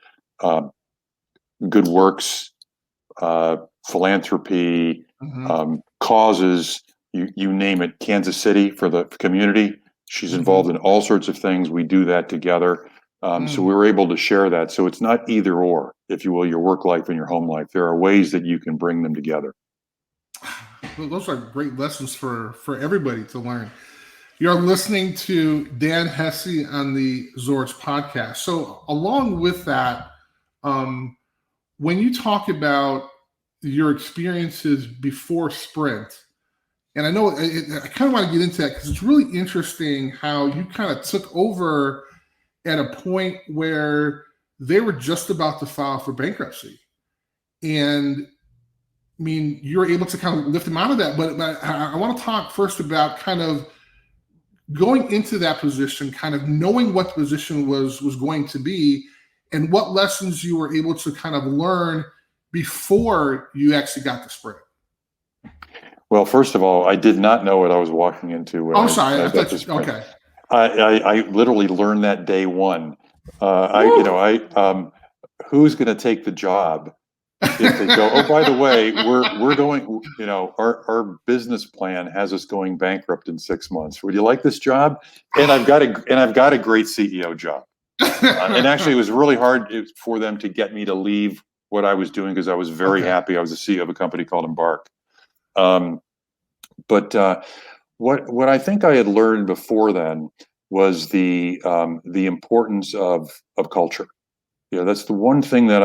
good works, philanthropy, causes. You name it. Kansas City for the community. She's involved in all sorts of things. We do that together. So we were able to share that. So it's not either or, if you will, your work life and your home life. There are ways that you can bring them together. Well, those are great lessons for everybody to learn. You're listening to Dan Hesse on the Zorich podcast. So along with that, when you talk about your experiences before Sprint, and I know I kind of want to get into that because it's really interesting how you kind of took over at a point where they were just about to file for bankruptcy. And I mean, you're able to kind of lift them out of that. But I want to talk first about kind of going into that position, kind of knowing what the position was going to be, and what lessons you were able to kind of learn before you actually got to Sprint. Well, first of all, I did not know what I was walking into. I'm sorry. Okay. I literally learned that day one. Who's going to take the job if they go, "Oh, by the way, we're going, our business plan has us going bankrupt in 6 months. Would you like this job?" And I've got a great CEO job. And actually, it was really hard for them to get me to leave what I was doing, because I was very happy. I was the CEO of a company called Embark. But what I think I had learned before then was the importance of culture. That's the one thing that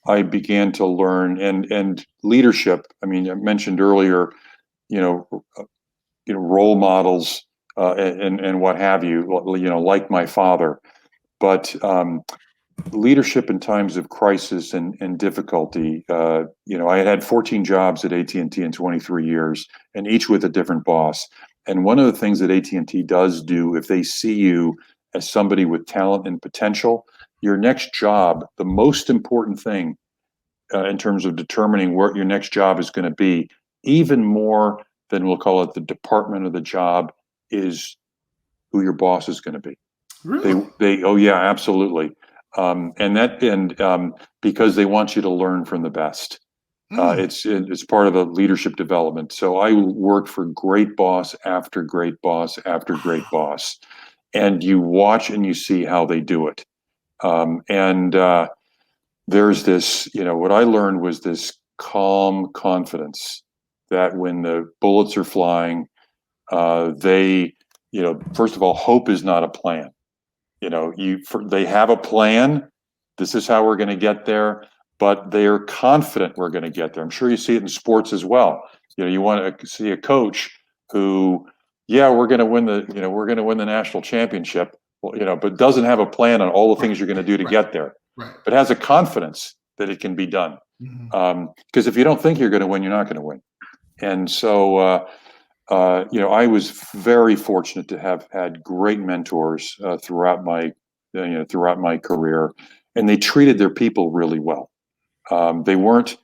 I began to learn, and leadership. I mean, I mentioned earlier, role models and what have you. Like my father, but leadership in times of crisis and difficulty. I had 14 jobs at AT&T in 23 years, and each with a different boss. And one of the things that AT&T does do, if they see you as somebody with talent and potential, your next job, the most important thing in terms of determining where your next job is going to be, even more than we'll call it the department of the job, is who your boss is going to be. Really? Oh yeah, absolutely. Because they want you to learn from the best. It's part of a leadership development. So I worked for great boss after great boss after great boss, and you watch and you see how they do it. There's this, what I learned was this calm confidence that when the bullets are flying, first of all, hope is not a plan. They have a plan. This is how we're going to get there, but they're confident we're going to get there. I'm sure you see it in sports as well. You want to see a coach who, we're going to win the national championship. but doesn't have a plan on all the things you're going to do to get there, but has a confidence that it can be done. Because if you don't think you're going to win, you're not going to win. And so, I was very fortunate to have had great mentors throughout my career, and they treated their people really well. They weren't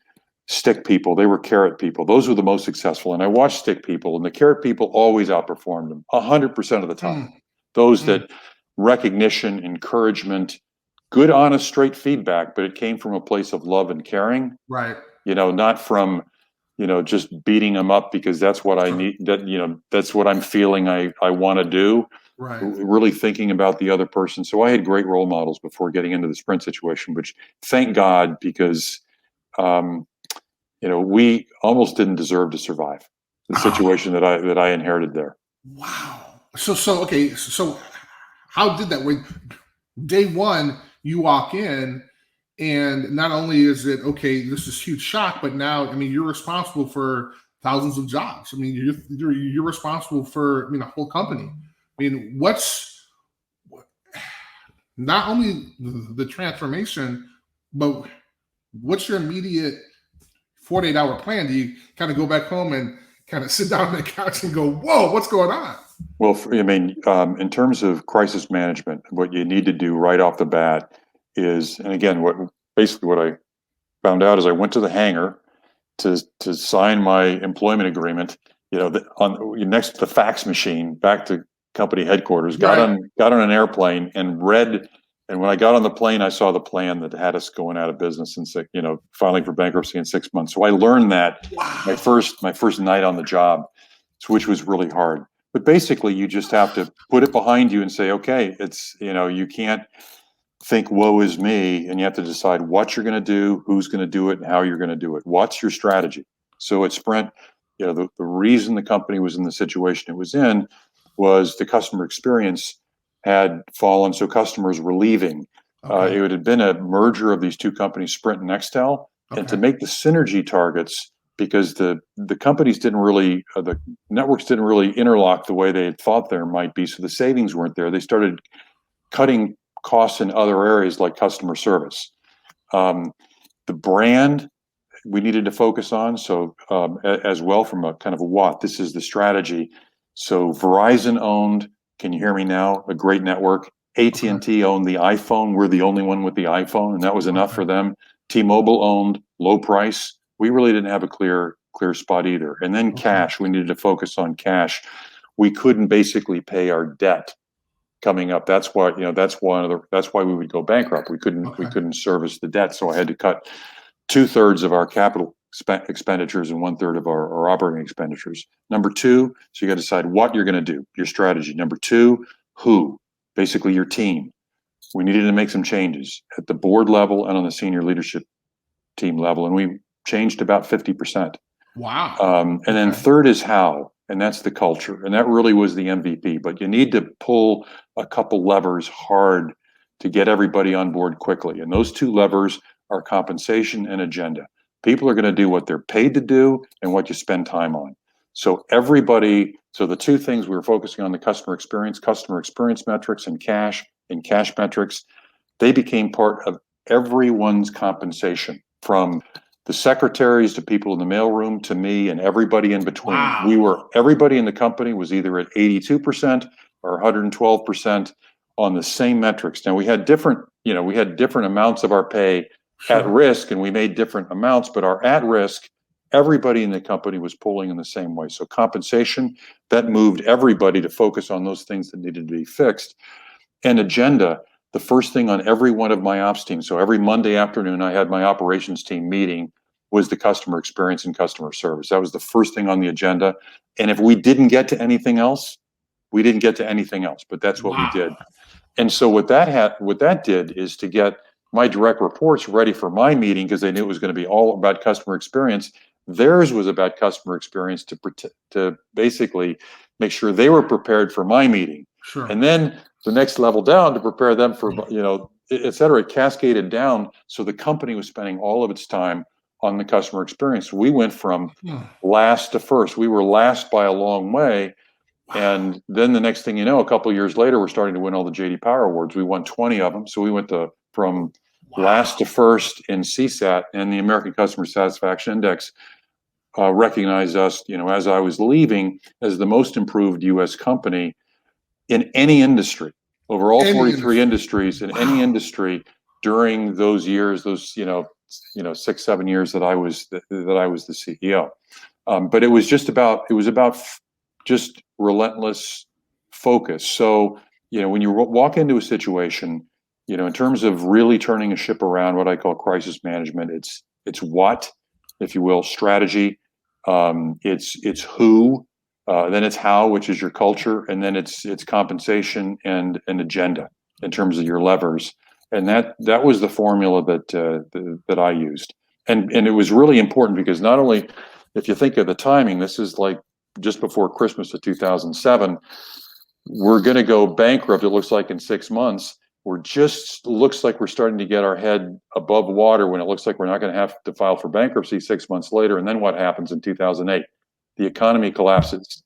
stick people; they were carrot people. Those were the most successful. And I watched stick people, and the carrot people always outperformed them 100% of the time. Those that recognition, encouragement, good, honest, straight feedback, but it came from a place of love and caring. Right. Not from just beating them up because that's what I need, that's what I'm feeling I want to do. Right. Really thinking about the other person. So I had great role models before getting into the Sprint situation, which thank God, because, we almost didn't deserve to survive the situation that I inherited there. Wow. So how did that? When day one, you walk in, and not only is it, okay, this is huge shock, but now, you're responsible for thousands of jobs. You're responsible for, a whole company. What's not only the transformation, but what's your immediate 48-hour plan? Do you kind of go back home and kind of sit down on the couch and go, whoa, what's going on? Well, in terms of crisis management, what you need to do right off the bat is, and again, what I found out is I went to the hangar to sign my employment agreement, next to the fax machine, back to company headquarters, got on an airplane and read. And when I got on the plane, I saw the plan that had us going out of business and filing for bankruptcy in 6 months. So I learned that my first night on the job, which was really hard. But basically, you just have to put it behind you and say, okay, it's, you can't think, woe is me, and you have to decide what you're going to do, who's going to do it, and how you're going to do it. What's your strategy? So at Sprint, the reason the company was in the situation it was in was the customer experience had fallen, so customers were leaving. Okay. It had been a merger of these two companies, Sprint and Nextel, and to make the synergy targets, because the companies didn't really, the networks didn't really interlock the way they had thought there might be, so the savings weren't there. They started cutting costs in other areas like customer service. The brand we needed to focus on, so as well from a kind of a what, this is the strategy. So Verizon owned, can you hear me now? A great network. AT&T owned the iPhone. We're the only one with the iPhone, and that was enough for them. T-Mobile owned, low price. We really didn't have a clear spot either. And then cash, we needed to focus on cash. We couldn't basically pay our debt coming up. That's why, that's why we would go bankrupt. We couldn't service the debt. So I had to cut 2/3 of our capital expenditures and 1/3 of our operating expenditures. Number two, so you got to decide what you're going to do, your strategy. Number two, who, basically your team. We needed to make some changes at the board level and on the senior leadership team level. And we changed about 50%. Wow. And then third is how, and that's the culture. And that really was the MVP, but you need to pull a couple levers hard to get everybody on board quickly. And those two levers are compensation and agenda. People are going to do what they're paid to do and what you spend time on. So the two things we were focusing on, the customer experience metrics and cash metrics, they became part of everyone's compensation, from the secretaries to people in the mailroom to me and everybody in between. Wow. Everybody in the company was either at 82% or 112% on the same metrics. Now we had different amounts of our pay at risk, and we made different amounts, but our at risk, everybody in the company was pulling in the same way. So compensation, that moved everybody to focus on those things that needed to be fixed. And agenda, the first thing on every one of my ops teams, so every Monday afternoon I had my operations team meeting, was the customer experience and customer service. That was the first thing on the agenda. And if we didn't get to anything else, we didn't get to anything else, but that's what we did. And so what that did is to get my direct reports ready for my meeting, because they knew it was going to be all about customer experience. Theirs was about customer experience to basically make sure they were prepared for my meeting. And then the next level down to prepare them for, et cetera. It cascaded down. So the company was spending all of its time on the customer experience. We went from last to first. We were last by a long way. And then the next thing you know, a couple of years later, we're starting to win all the J.D. Power Awards. We won 20 of them. So we went from last to first in CSAT, and the American Customer Satisfaction Index recognized us, as I was leaving, as the most improved U.S. company in any industry, over all 43 industries, in any industry during those years, those 6-7 years that I was the CEO. But it was about just relentless focus. So, when you walk into a situation, in terms of really turning a ship around, what I call crisis management, it's what, if you will, strategy. It's who, then it's how, which is your culture, and then it's compensation and an agenda in terms of your levers. And that was the formula that I used. And it was really important because not only, if you think of the timing, this is like just before Christmas of 2007, we're going to go bankrupt, it looks like, in 6 months. Looks like we're starting to get our head above water when it looks like we're not going to have to file for bankruptcy 6 months later. And then what happens in 2008? The economy collapses.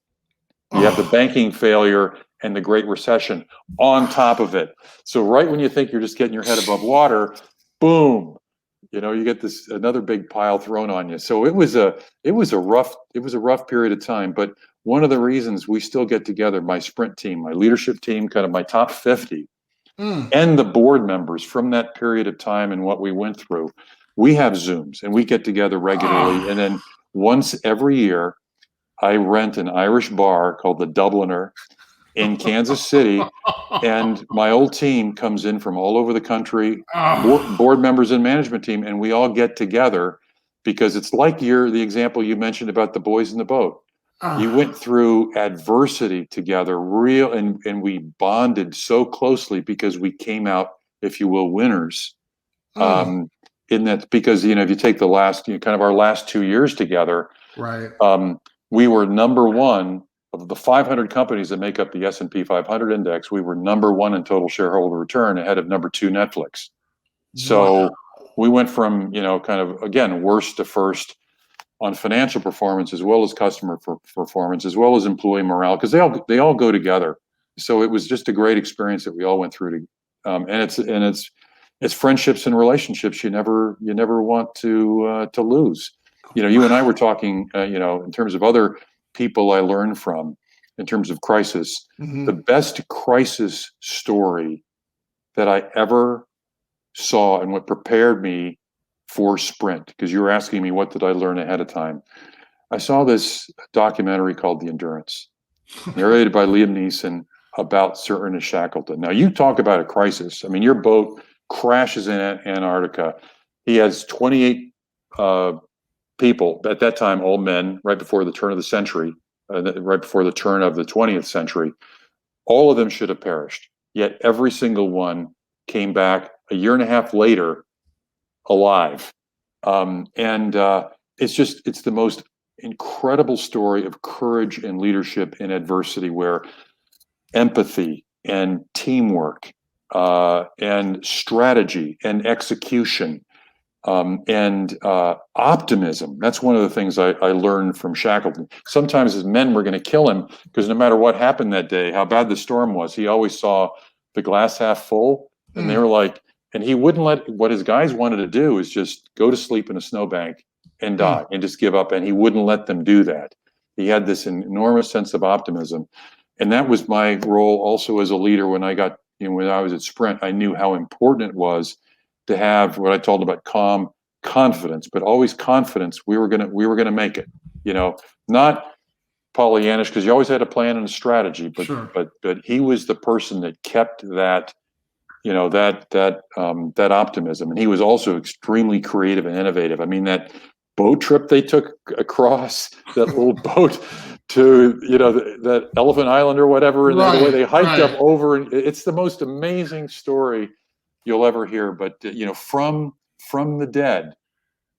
You have the banking failure and the Great Recession on top of it. So right when you think you're just getting your head above water, boom, you get another big pile thrown on you. So it was a rough period of time. But one of the reasons we still get together, my sprint team, my leadership team, kind of my top 50, and the board members from that period of time and what we went through, we have Zooms and we get together regularly. And then once every year, I rent an Irish bar called the Dubliner in Kansas City, and my old team comes in from all over the country, board members and management team, and we all get together because it's like the example you mentioned about the boys in the boat. You went through adversity together, and we bonded so closely because we came out, if you will, winners. In that, because if you take the last, kind of our last 2 years together, right? We were number one of the 500 companies that make up the S&P 500 index. We were number one in total shareholder return, ahead of number 2 Netflix. So we went from kind of, again, worst to first on financial performance, as well as customer performance, as well as employee morale, because they all go together. So it was just a great experience that we all went through. And it's friendships and relationships you never want to lose. You and I were talking, in terms of other people I learned from, in terms of crisis. The best crisis story that I ever saw, and what prepared me for Sprint, because you were asking me what did I learn ahead of time. I saw this documentary called The Endurance, narrated by Liam Neeson, about Sir Ernest Shackleton. Now, you talk about a crisis. I mean, your boat crashes in Antarctica. He has 28 people at that time, all men, right before the turn of the century, right before the turn of the 20th century. All of them should have perished. Yet every single one came back a year and a half later alive. It's the most incredible story of courage and leadership in adversity, where empathy and teamwork and strategy and execution and optimism. That's one of the things I learned from Shackleton. Sometimes his men were going to kill him because no matter what happened that day, how bad the storm was, he always saw the glass half full. And they were like, and he wouldn't what his guys wanted to do is just go to sleep in a snowbank and die and just give up. And he wouldn't let them do that. He had this enormous sense of optimism. And that was my role also as a leader when I was at Sprint. I knew how important it was to have what I told about calm confidence, but always confidence we were gonna make it. Not Pollyannish, because you always had a plan and a strategy, but sure. but he was the person that kept that that optimism, and he was also extremely creative and innovative. I mean, that boat trip they took across that little boat to that Elephant Island or whatever, and the way they hiked up over, and it's the most amazing story you'll ever hear. But from the dead,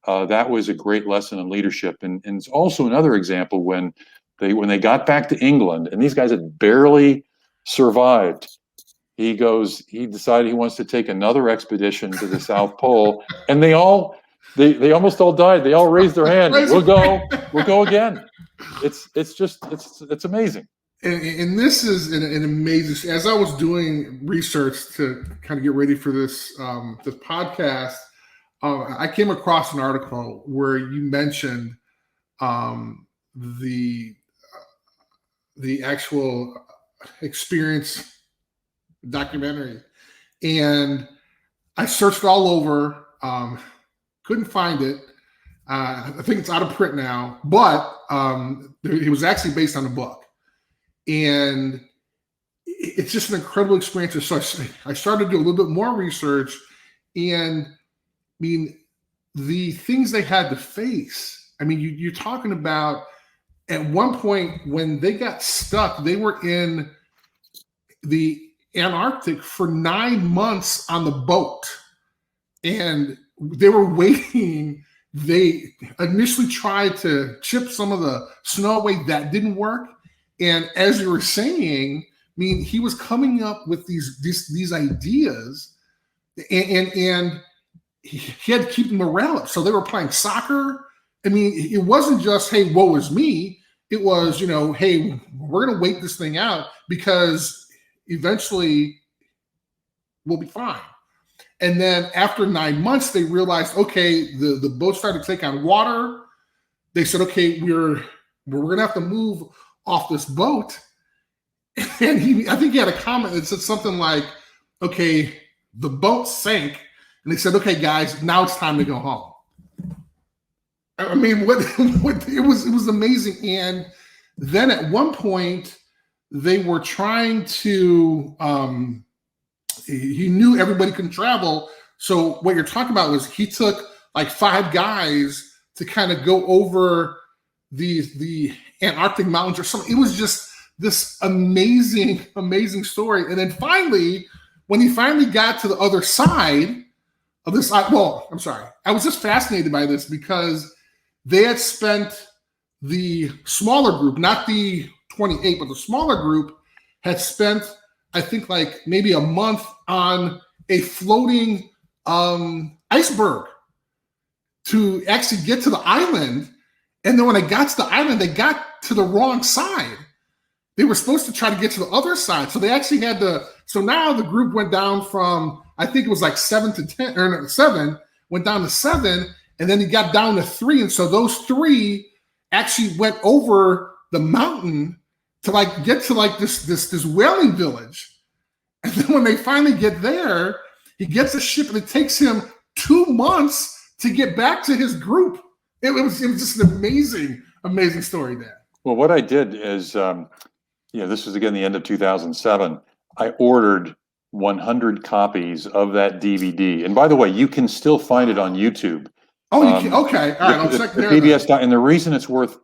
that was a great lesson in leadership, and it's also another example when they got back to England, and these guys had barely survived. He decided he wants to take another expedition to the South Pole, and they almost all died. They all raised their hand. We'll go again. It's amazing. And this is an amazing. As I was doing research to kind of get ready for this this podcast, I came across an article where you mentioned um, the the actual experience documentary, and I searched all over, couldn't find it. I think it's out of print now, but it was actually based on a book, and it's just an incredible experience. So I started to do a little bit more research, and I mean, the things they had to face. I mean, you're talking about at one point when they got stuck, they were in the Antarctic for 9 months on the boat, and they were waiting. They initially tried to chip some of the snow away. That didn't work. And as you were saying, I mean, he was coming up with these ideas, and he had to keep the morale up. So they were playing soccer. I mean, it wasn't just, hey, woe is me. It was, hey, we're going to wait this thing out because eventually we'll be fine. And then after 9 months, they realized, okay, the boat started to take on water. They said, okay, we're going to have to move off this boat. And I think he had a comment that said something like, okay, the boat sank. And they said, okay, guys, now it's time to go home. I mean, what it was amazing. And then at one point, they were trying to, he knew everybody couldn't travel. So what you're talking about was he took like 5 guys to kind of go over the Antarctic mountains or something. It was just this amazing, amazing story. And then finally, when he finally got to the other side of this, well, I'm sorry. I was just fascinated by this because they had spent, the smaller group, not the 28, but the smaller group had spent, I think, like maybe a month on a floating iceberg to actually get to the island. And then when they got to the island, they got to the wrong side. They were supposed to try to get to the other side. So they actually had to, so now the group went down from, I think it was like 7 to 10, or no, 7, went down to 7, and then he got down to 3. And so those 3 actually went over the mountain to like get to like this whaling village. And then when they finally get there, he gets a ship, and it takes him 2 months to get back to his group. It was just an amazing, amazing story there. Well, what I did is, this was again the end of 2007. I ordered 100 copies of that DVD. And by the way, you can still find it on YouTube. Oh, you can? Okay. All right. I'll check the there. PBS. And the reason it's worth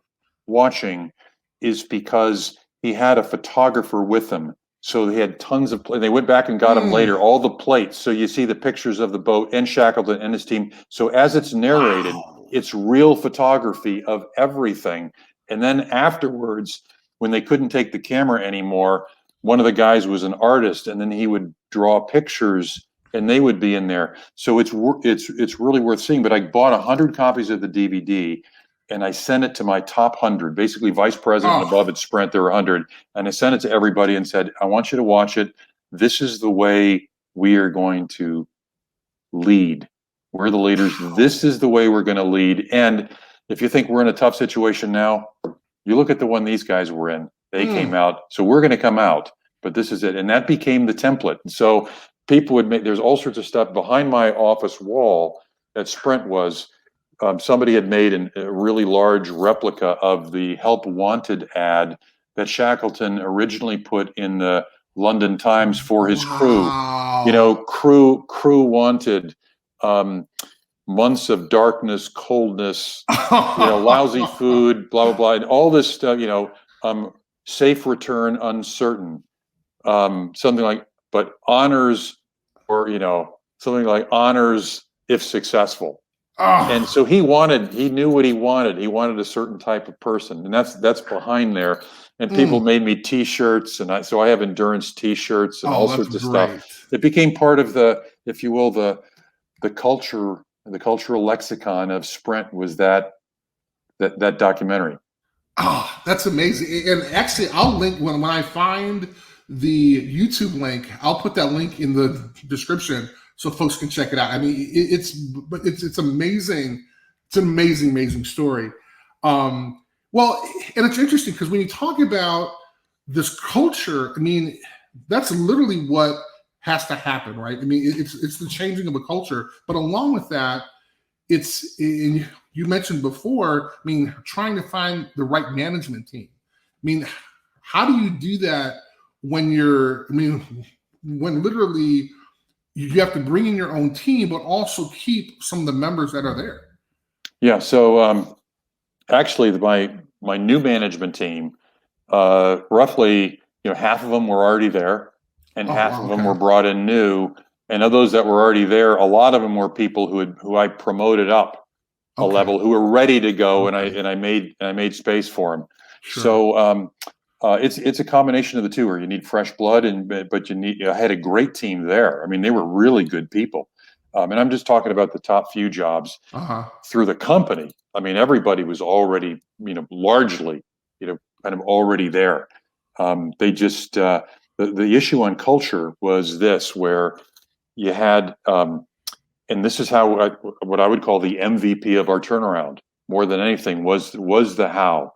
watching is because he had a photographer with him. So they had tons of, they went back and got them later, all the plates. So you see the pictures of the boat and Shackleton and his team. So as it's narrated, it's real photography of everything. And then afterwards, when they couldn't take the camera anymore, one of the guys was an artist, and then he would draw pictures, and they would be in there. So it's really worth seeing. But I bought 100 copies of the DVD, and I sent it to my top 100, basically vice president above at Sprint. There were 100, and I sent it to everybody and said, "I want you to watch it. This is the way we are going to lead. We're the leaders. This is the way we're going to lead. And if you think we're in a tough situation now, you look at the one these guys were in. They came out. So we're going to come out. But this is it." And that became the template. So people would make, there's all sorts of stuff behind my office wall at Sprint was, somebody had made a really large replica of the Help Wanted ad that Shackleton originally put in the London Times for his crew. Crew wanted months of darkness, coldness, lousy food, blah, blah, blah, and all this stuff, safe return, uncertain, something like, but honors, or, something like honors if successful. And so he knew what he wanted. He wanted a certain type of person, and that's behind there. And people made me T-shirts, and so I have endurance T-shirts and all sorts of stuff. It became part of the, if you will, the culture, the cultural lexicon of Sprint was that documentary. Oh, that's amazing. And actually, I'll link when I find the YouTube link, I'll put that link in the description so folks can check it out. I mean, it's amazing. It's an amazing, amazing story. Well, and it's interesting because when you talk about this culture, I mean, that's literally what has to happen, right? I mean, it's the changing of a culture, but along with that, it's in, you mentioned before, I mean, trying to find the right management team. I mean, how do you do that when you're, I mean, when literally you have to bring in your own team, but also keep some of the members that are there? Yeah. So actually, my new management team, roughly, half of them were already there, and Oh, half wow. of them Okay. were brought in new. And of those that were already there, a lot of them were people who I promoted up a Okay. level, who were ready to go, Okay. and I made space for them. Sure. So it's a combination of the two, where you need fresh blood, but I had a great team there. I mean, they were really good people, and I'm just talking about the top few jobs Uh-huh. through the company. I mean, everybody was already, largely, kind of already there. They just the issue on culture was this, where you had, and this is what I would call the MVP of our turnaround, more than anything, was the how,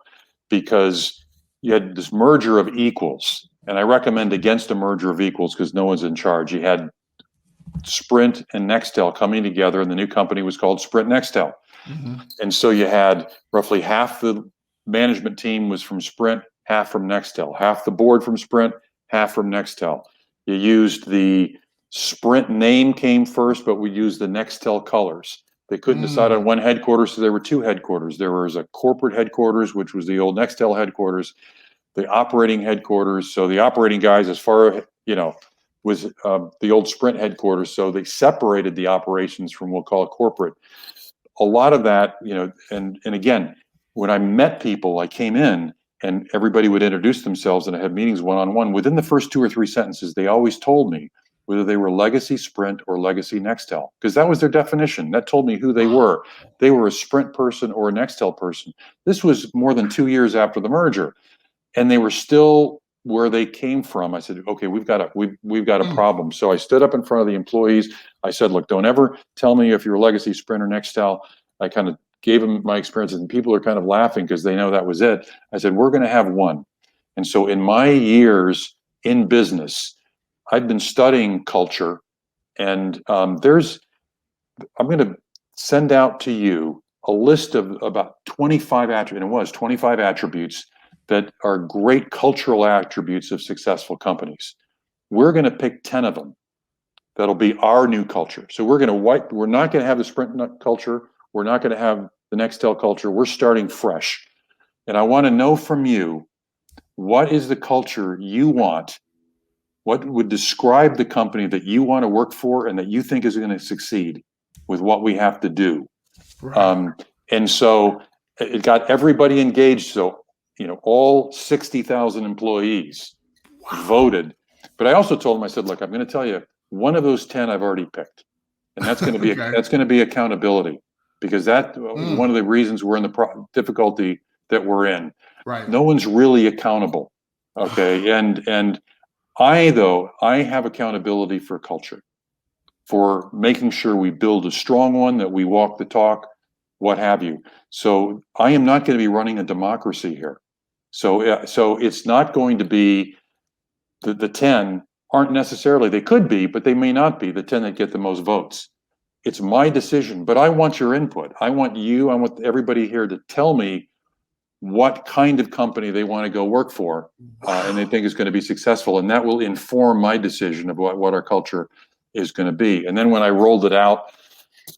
because you had this merger of equals, and I recommend against a merger of equals because no one's in charge. You had Sprint and Nextel coming together, and the new company was called Sprint Nextel. Mm-hmm. And so you had roughly half the management team was from Sprint, half from Nextel, half the board from Sprint, half from Nextel. You used the Sprint name came first, but we used the Nextel colors. They couldn't decide on Mm. one headquarters, so there were two headquarters. There was a corporate headquarters, which was the old Nextel headquarters, the operating headquarters. So the operating guys, as far was the old Sprint headquarters. So they separated the operations from, we'll call it, corporate. A lot of that, and again, when I met people, I came in and everybody would introduce themselves, and I had meetings one-on-one. Within the first 2 or 3 sentences, they always told me whether they were legacy Sprint or legacy Nextel, because that was their definition. That told me who they were. They were a Sprint person or a Nextel person. This was more than 2 years after the merger, and they were still where they came from. I said, okay, we've got a Mm. problem. So I stood up in front of the employees. I said, look, don't ever tell me if you're a legacy Sprint or Nextel. I kind of gave them my experiences, and people are kind of laughing because they know that was it. I said, we're going to have one. And so in my years in business, I've been studying culture, and I'm going to send out to you a list of about 25 attributes, and it was 25 attributes that are great cultural attributes of successful companies. We're going to pick 10 of them. That'll be our new culture. So we're not going to have the Sprint culture. We're not going to have the Nextel culture. We're starting fresh. And I want to know from you, what is the culture you want? What would describe the company that you want to work for and that you think is going to succeed with what we have to do? Right. And so it got everybody engaged. So, all 60,000 employees voted. But I also told them, I said, look, I'm going to tell you, one of those 10 I've already picked. And that's going to be Okay. that's going to be accountability, because that is one of the reasons we're in the difficulty that we're in. Right. No one's really accountable. Okay. And I have accountability for culture, for making sure we build a strong one, that we walk the talk, what have you. So I am not going to be running a democracy here. So it's not going to be the 10 aren't necessarily, they could be, but they may not be the 10 that get the most votes. It's my decision, but I want your input. I want everybody here to tell me what kind of company they want to go work for, and they think is going to be successful. And that will inform my decision of what our culture is going to be. And then when I rolled it out,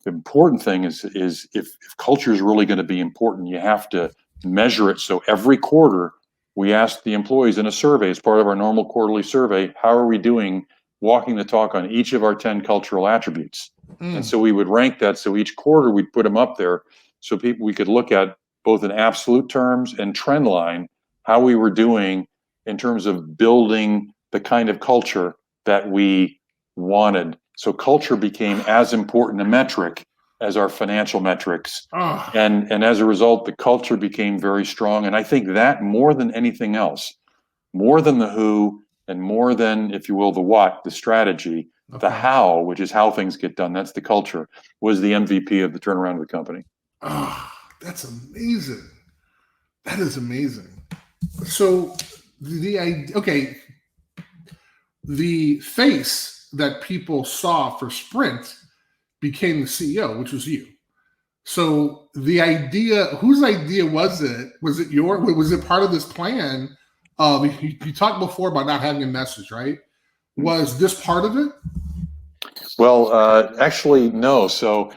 the important thing is if culture is really going to be important, you have to measure it. So every quarter, we ask the employees in a survey, as part of our normal quarterly survey, how are we doing walking the talk on each of our 10 cultural attributes? And so we would rank that. So each quarter we'd put them up there, so we could look at both in absolute terms and trend line how we were doing in terms of building the kind of culture that we wanted. So culture became as important a metric as our financial metrics. Oh, And as a result, the culture became very strong. And I think that more than anything else, more than the who and more than, if you will, the what, the strategy, the okay. how, which is how things get done, that's the culture, was the MVP of the turnaround of the company. Oh, that's amazing. That is amazing. So the idea, okay, the face that people saw for Sprint became the CEO, which was you. So the idea, whose idea was it? Was it your? Was it part of this plan? You talked before about not having a message, right? Was this part of it? Well, actually, no. So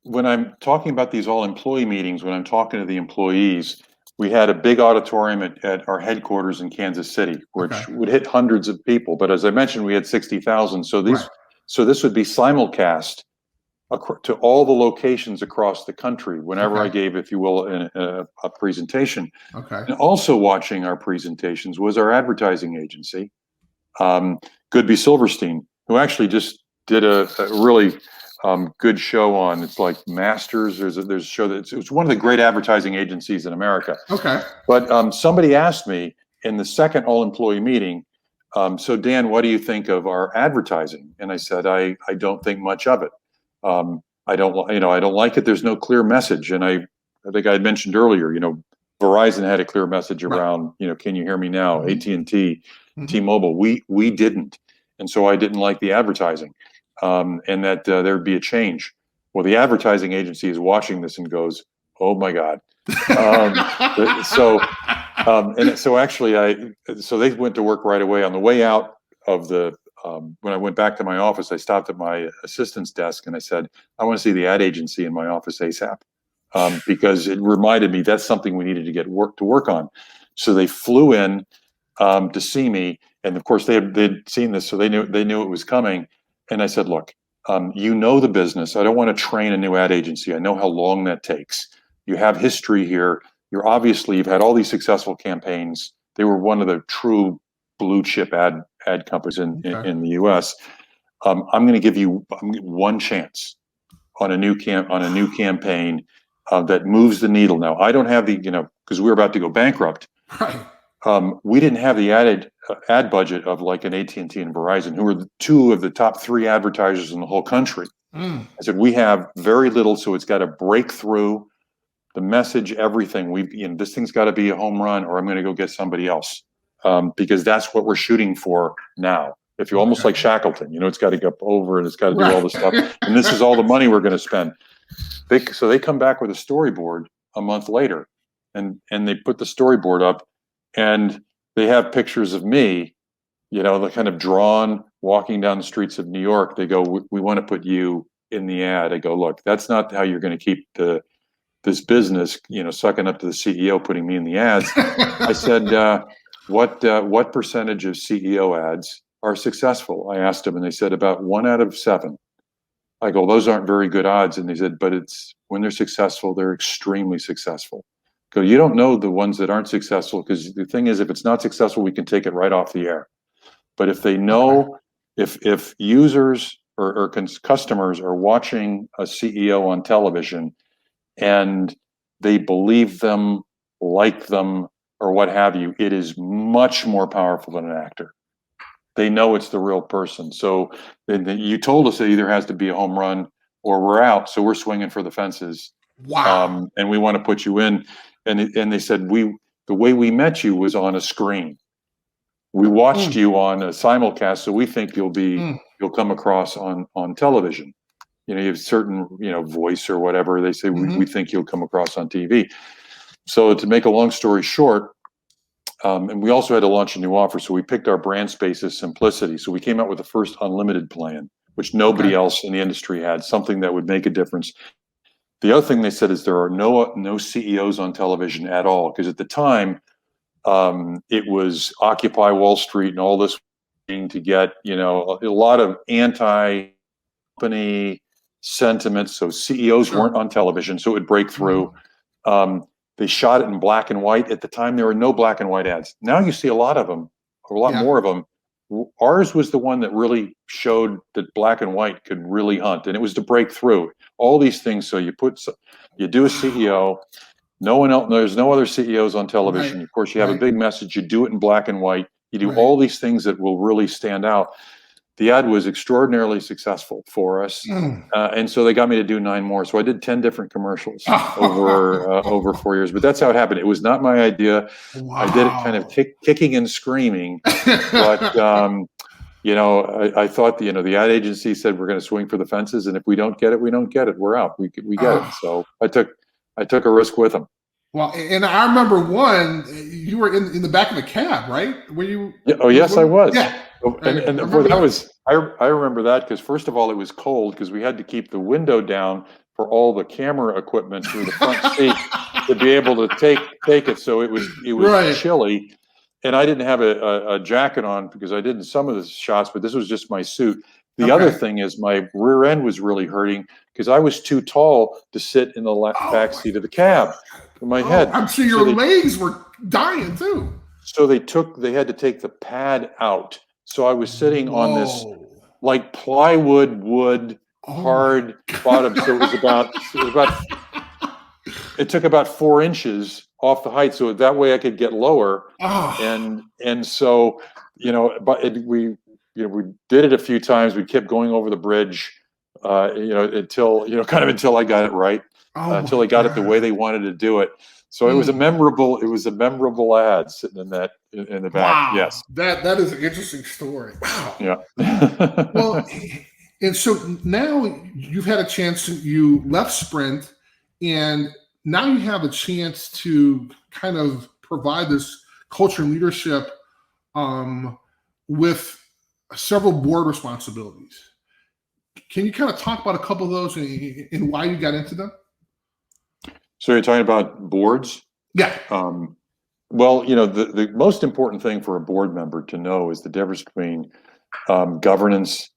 when I'm talking about these all employee meetings, when I'm talking to the employees, we had a big auditorium at our headquarters in Kansas City, Okay, which would hit hundreds of people. But as I mentioned, we had 60,000. right. So this would be simulcast to all the locations across the country whenever I Okay, gave, if you will, a presentation. okay, And also watching our presentations was our advertising agency, Goodby Silverstein, who actually just did a really good show on, it's like Masters. There's a show that it's one of the great advertising agencies in America. okay. But somebody asked me in the second all employee meeting, so Dan, what do you think of our advertising? And I said, I don't think much of it. I don't, I don't like it. There's no clear message. And I think I had mentioned earlier, Verizon had a clear message Right. around, can you hear me now? Mhm. AT&T, Mhm. T-Mobile, we didn't. And so I didn't like the advertising, and that there'd be a change. Well, the advertising agency is watching this and goes, oh my God. So actually so they went to work right away. On the way out of when I went back to my office, I stopped at my assistant's desk and I said, I want to see the ad agency in my office ASAP. Because it reminded me that's something we needed to get to work on. So they flew in to see me, and of course they'd seen this, so they knew it was coming. And I said, look, the business. I don't want to train a new ad agency. I know how long that takes. You have history here. You've had all these successful campaigns. They were one of the true blue chip ad companies Okay. in the U.S. I'm going to give you one chance on a new campaign that moves the needle. Now, I don't have because we were about to go bankrupt. Right. We didn't have the ad budget of like an AT&T and Verizon, who are two of the top three advertisers in the whole country. Mm. I said, we have very little, so it's got to break through the message, everything. This thing's got to be a home run, or I'm going to go get somebody else, because that's what we're shooting for now. If you're almost like Shackleton, it's got to go over and it's got to do all the stuff, and this is all the money we're going to spend. So they come back with a storyboard a month later, and they put the storyboard up, and they have pictures of me, they're kind of drawn walking down the streets of New York. They go, we want to put you in the ad. I go, look, that's not how you're going to keep this business, sucking up to the CEO, putting me in the ads. I said, what percentage of CEO ads are successful? I asked them, and they said about 1 out of 7. I go, those aren't very good odds. And they said, but when they're successful, they're extremely successful. I go, you don't know the ones that aren't successful, because the thing is, if it's not successful, we can take it right off the air. But if they know, if users or customers are watching a CEO on television and they believe them, like them, or what have you, it is much more powerful than an actor. They know it's the real person. So you told us it either has to be a home run or we're out. So we're swinging for the fences. Wow. And we want to put you in. And they said, the way we met you was on a screen. We watched you on a simulcast, so we think you'll come across on television. You have certain, voice or whatever. They say, we think you'll come across on TV. So to make a long story short, and we also had to launch a new offer. So we picked our brand space as simplicity. So we came out with the first unlimited plan, which nobody else in the industry had, something that would make a difference. The other thing they said is there are no CEOs on television at all, because at the time, it was Occupy Wall Street and all this to get, a lot of anti-company sentiment. So CEOs weren't on television, so it would break through. They shot it in black and white. At the time, there were no black and white ads. Now you see a lot of them, a lot more of them. Ours was the one that really showed that black and white could really hunt, and it was to break through. all these things. So you do a CEO. No one else. There's no other CEOs on television. Right. Of course, you have a big message. You do it in black and white. You do Right. all these things that will really stand out. The ad was extraordinarily successful for us, and so they got me to do 9 more. So I did 10 different commercials over 4 years. But that's how it happened. It was not my idea. Wow. I did it kind of kicking and screaming, but you know, I thought the ad agency said we're going to swing for the fences, and if we don't get it, we don't get it. We're out. We get it. So I took a risk with them. Well, and I remember you were in the back of the cab, right? Were you? Yeah, oh, yes, I was. Yeah. And that was, I remember that because first of all, it was cold because we had to keep the window down for all the camera equipment through the front seat to be able to take it. So it was chilly, and I didn't have a jacket on because I did in some of the shots, but this was just my suit. The other thing is my rear end was really hurting because I was too tall to sit in the back seat of the cab. My head. I'm sure your legs were dying too. So they had to take the pad out. So I was sitting on this like plywood wood hard bottom. So it took about 4 inches off the height. So that way I could get lower. And so, we did it a few times. We kept going over the bridge, until I got it right. Until they got it the way they wanted to do it. So it was a memorable ad sitting in the back. Wow. Yes. That is an interesting story. Wow. Yeah. Well, and so now you've had a chance you left Sprint, and now you have a chance to kind of provide this culture and leadership with several board responsibilities. Can you kind of talk about a couple of those and why you got into them? So you're talking about boards? Yeah. Well, the most important thing for a board member to know is the difference between governance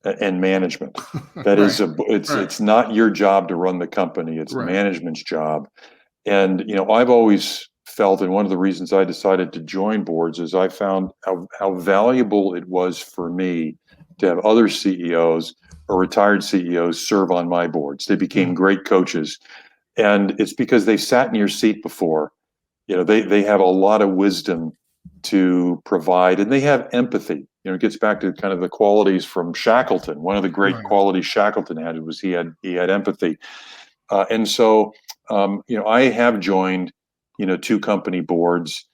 and management. That is, it's not your job to run the company; it's management's job. And I've always felt, and one of the reasons I decided to join boards is I found how valuable it was for me to have other CEOs or retired CEOs serve on my boards. They became great coaches. And it's because they sat in your seat before. They have a lot of wisdom to provide, and they have empathy. It gets back to kind of the qualities from Shackleton. One of the great qualities Shackleton had was he had empathy. And so, I have joined, 2 company boards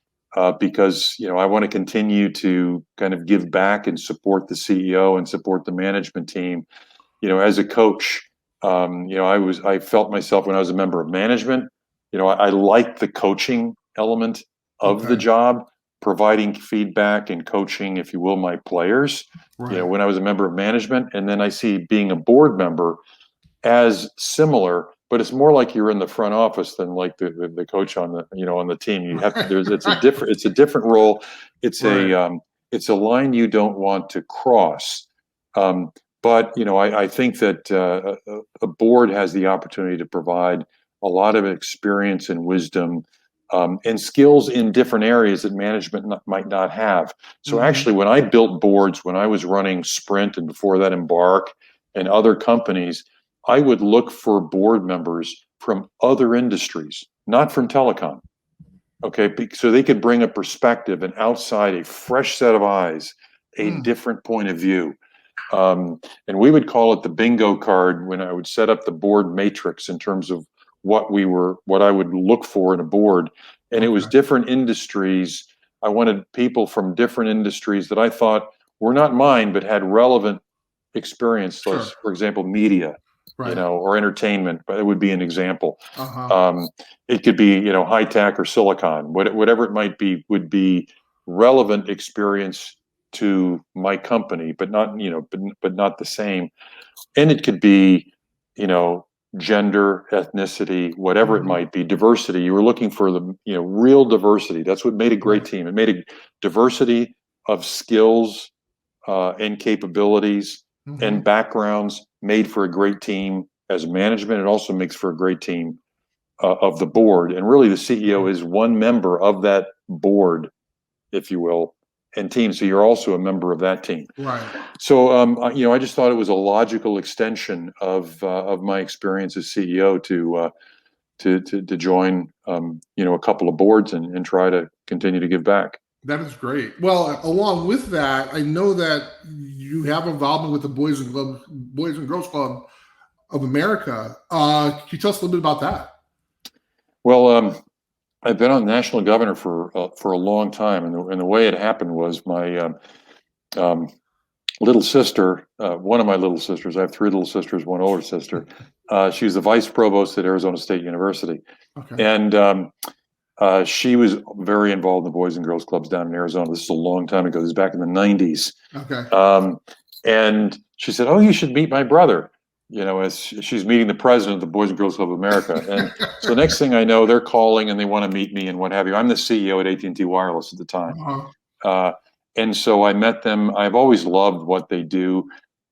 because, I want to continue to kind of give back and support the CEO and support the management team. As a coach, I felt myself when I was a member of management, I liked the coaching element of the job, providing feedback and coaching, if you will, my players, when I was a member of management. And then I see being a board member as similar, but it's more like you're in the front office than like the coach on the team. You have it's a different role. It's a line you don't want to cross. But I think that a board has the opportunity to provide a lot of experience and wisdom and skills in different areas that management might not have. So actually, when I built boards, when I was running Sprint and before that Embark and other companies, I would look for board members from other industries, not from telecom. Okay, so they could bring a perspective, and outside, a fresh set of eyes, a different point of view. And we would call it the bingo card when I would set up the board matrix in terms of what I would look for in a board. And it was different industries. I wanted people from different industries that I thought were not mine, but had relevant experience. So, for example, media, or entertainment, but it would be an example. It could be, high tech or silicon, whatever it might be, would be relevant experience to my company, but not, but not the same. And it could be, gender, ethnicity, whatever it might be, diversity. You were looking for the, real diversity. That's what made a great team. It made a diversity of skills and capabilities and backgrounds made for a great team as management. It also makes for a great team of the board. And really the CEO is one member of that board, if you will. and team. So you're also a member of that team. Right. So, I just thought it was a logical extension of my experience as CEO to join, a couple of boards and try to continue to give back. That is great. Well, along with that, I know that you have involvement with the Boys and Girls Club of America. Can you tell us a little bit about that? Well, I've been on national governor for a long time, and the way it happened was my little sister, one of my little sisters. I have three little sisters, one older sister. She was the vice provost at Arizona State University, Okay. and she was very involved in the Boys and Girls Clubs down in Arizona. This is a long time ago. This is back in the 90s. Okay. And she said, "Oh, you should meet my brother." As she's meeting the president of the Boys and Girls Club of America. And so next thing I know, they're calling and they want to meet me and what have you. I'm the CEO at AT&T Wireless at the time. And so I met them. I've always loved what they do.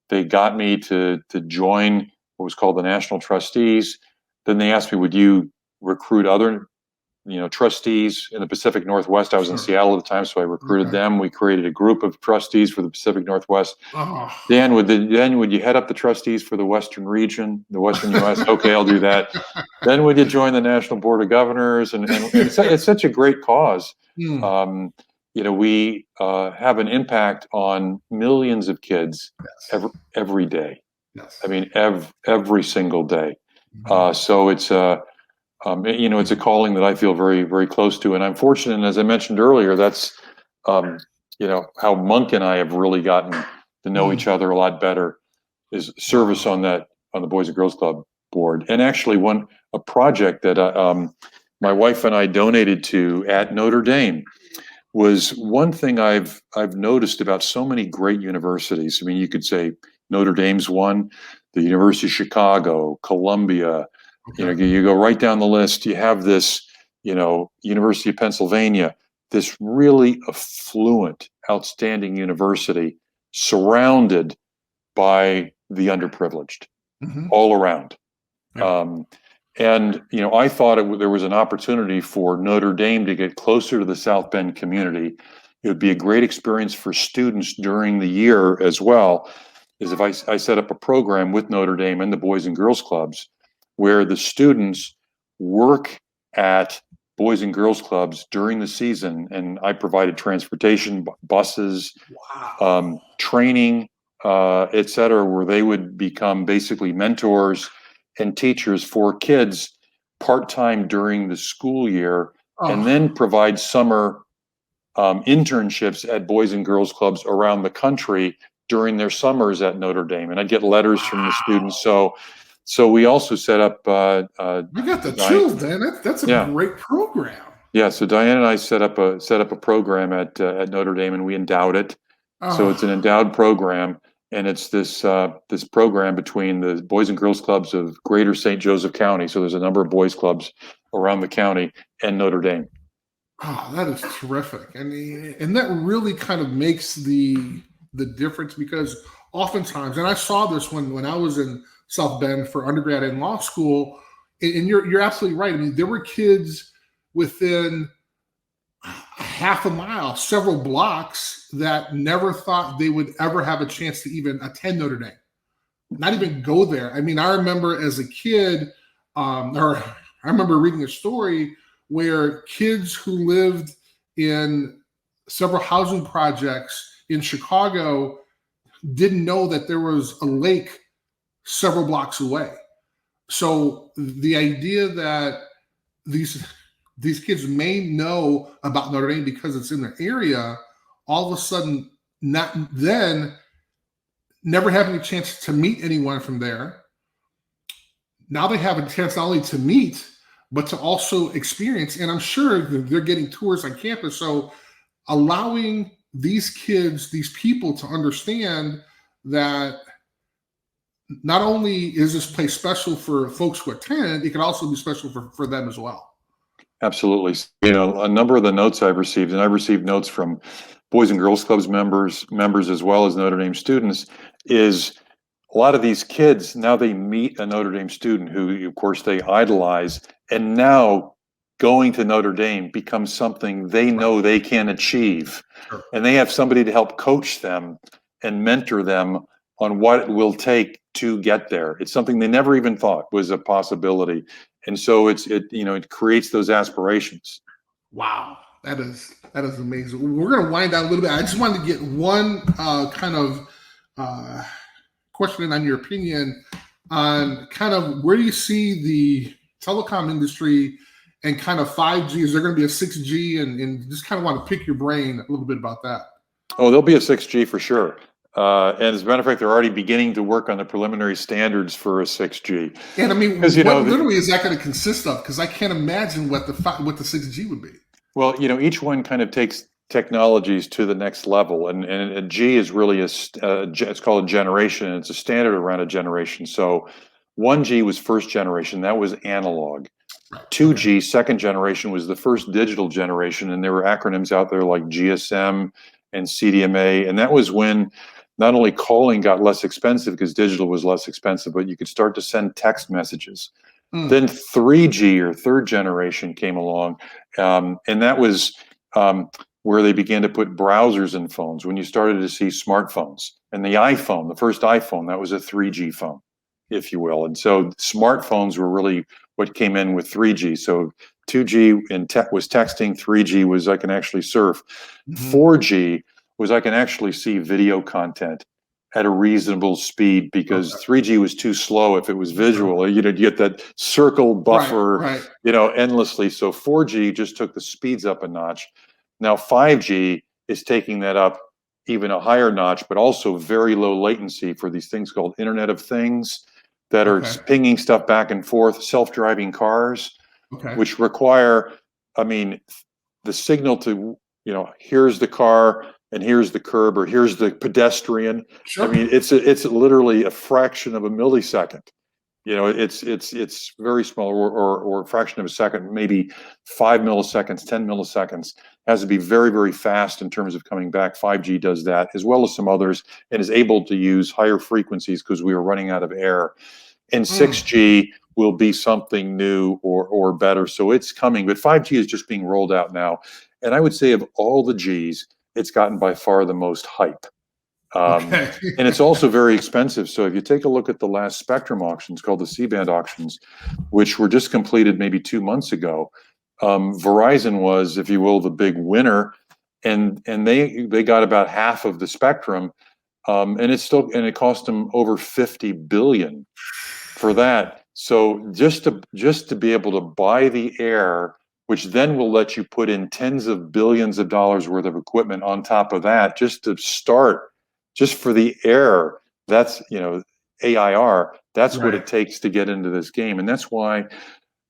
They got me to join what was called the National Trustees. Then they asked me, would you recruit other trustees in the Pacific Northwest? I was in Seattle at the time, so I recruited them. We created a group of trustees for the Pacific Northwest. Dan, would you head up the trustees for the Western region, the Western U.S.? Okay, I'll do that. Then would you join the National Board of Governors? And it's such a great cause. We have an impact on millions of kids every day. Yes. I mean, every single day. So it's it's a calling that I feel very, very close to. And I'm fortunate, and as I mentioned earlier, that's, how Monk and I have really gotten to know each other a lot better, is service on the Boys and Girls Club board. And actually a project that my wife and I donated to at Notre Dame was one thing I've noticed about so many great universities. I mean, you could say Notre Dame's one, the University of Chicago, Columbia. Okay. You go right down the list. You have this, University of Pennsylvania, this really affluent, outstanding university surrounded by the underprivileged all around. Yeah. I thought there was an opportunity for Notre Dame to get closer to the South Bend community. It would be a great experience for students during the year as well, as if I set up a program with Notre Dame and the Boys and Girls Clubs where the students work at Boys and Girls Clubs during the season. And I provided transportation, buses, training, et cetera, where they would become basically mentors and teachers for kids part-time during the school year, and then provide summer internships at Boys and Girls Clubs around the country during their summers at Notre Dame. And I'd get letters from the students. So we also set up. I got the chills, man. That's a great program. Yeah. So Diane and I set up a program at Notre Dame, and we endowed it. So it's an endowed program, and it's this program between the Boys and Girls Clubs of Greater St. Joseph County. So there's a number of boys clubs around the county, and Notre Dame. Oh, that is terrific, and that really kind of makes the difference, because oftentimes, and I saw this when I was in South Bend for undergrad and law school, and you're absolutely right. I mean, there were kids within a half a mile, several blocks, that never thought they would ever have a chance to even attend Notre Dame, not even go there. I mean, I remember as a kid, or I remember reading a story where kids who lived in several housing projects in Chicago didn't know that there was a lake several blocks away. So the idea that these kids may know about Notre Dame because it's in their area, all of a sudden, never having a chance to meet anyone from there. Now they have a chance not only to meet, but to also experience. And I'm sure they're getting tours on campus. So allowing these kids, these people, to understand that not only is this place special for folks who attend, it can also be special for them as well. Absolutely. A number of the notes I've received, and I've received notes from Boys and Girls Clubs members as well as Notre Dame students, is a lot of these kids, now they meet a Notre Dame student who, of course, they idolize, and now going to Notre Dame becomes something they know they can achieve. Sure. And they have somebody to help coach them and mentor them on what it will take to get there. It's something they never even thought was a possibility. And so it creates those aspirations. Wow, that is amazing. We're going to wind down a little bit. I just wanted to get one kind of question on your opinion on kind of where do you see the telecom industry and kind of 5G? Is there going to be a 6G? And just kind of want to pick your brain a little bit about that. Oh, there'll be a 6G for sure. And as a matter of fact, they're already beginning to work on the preliminary standards for a 6G. And I mean, what literally is that going to consist of? Because I can't imagine what the 6G would be. Well, each one kind of takes technologies to the next level, and a G is really it's called a generation. It's a standard around a generation. So 1G was first generation. That was analog. 2G, second generation, was the first digital generation, and there were acronyms out there like GSM and CDMA, and that was when not only calling got less expensive because digital was less expensive, but you could start to send text messages. Then 3G, or third generation, came along, and that was where they began to put browsers in phones. When you started to see smartphones, and the iPhone, the first iPhone, that was a 3G phone, if you will. And so smartphones were really what came in with 3G. So 2G was texting, 3G was I can actually surf, 4G was I can actually see video content at a reasonable speed, because 3G was too slow if it was visual. You get that circle buffer, endlessly. So 4G just took the speeds up a notch. Now 5G is taking that up even a higher notch, but also very low latency for these things called Internet of Things that are pinging stuff back and forth, self-driving cars, which require, the signal to, here's the car and here's the curb, or here's the pedestrian. Sure. It's literally a fraction of a millisecond. It's very small, or a fraction of a second, maybe 5 milliseconds, 10 milliseconds. Has to be very, very fast in terms of coming back. 5G does that, as well as some others, and is able to use higher frequencies because we were running out of air. And 6G will be something new or better. So it's coming, but 5G is just being rolled out now. And I would say of all the Gs, it's gotten by far the most hype. And it's also very expensive. So if you take a look at the last spectrum auctions, called the C-band auctions, which were just completed maybe 2 months ago, Verizon was, if you will, the big winner, and they got about half of the spectrum, and it cost them over $50 billion for that. So just to be able to buy the air, which then will let you put in tens of billions of dollars worth of equipment on top of that, just to start. Just for the air, that's, AIR, that's what it takes to get into this game. And that's why,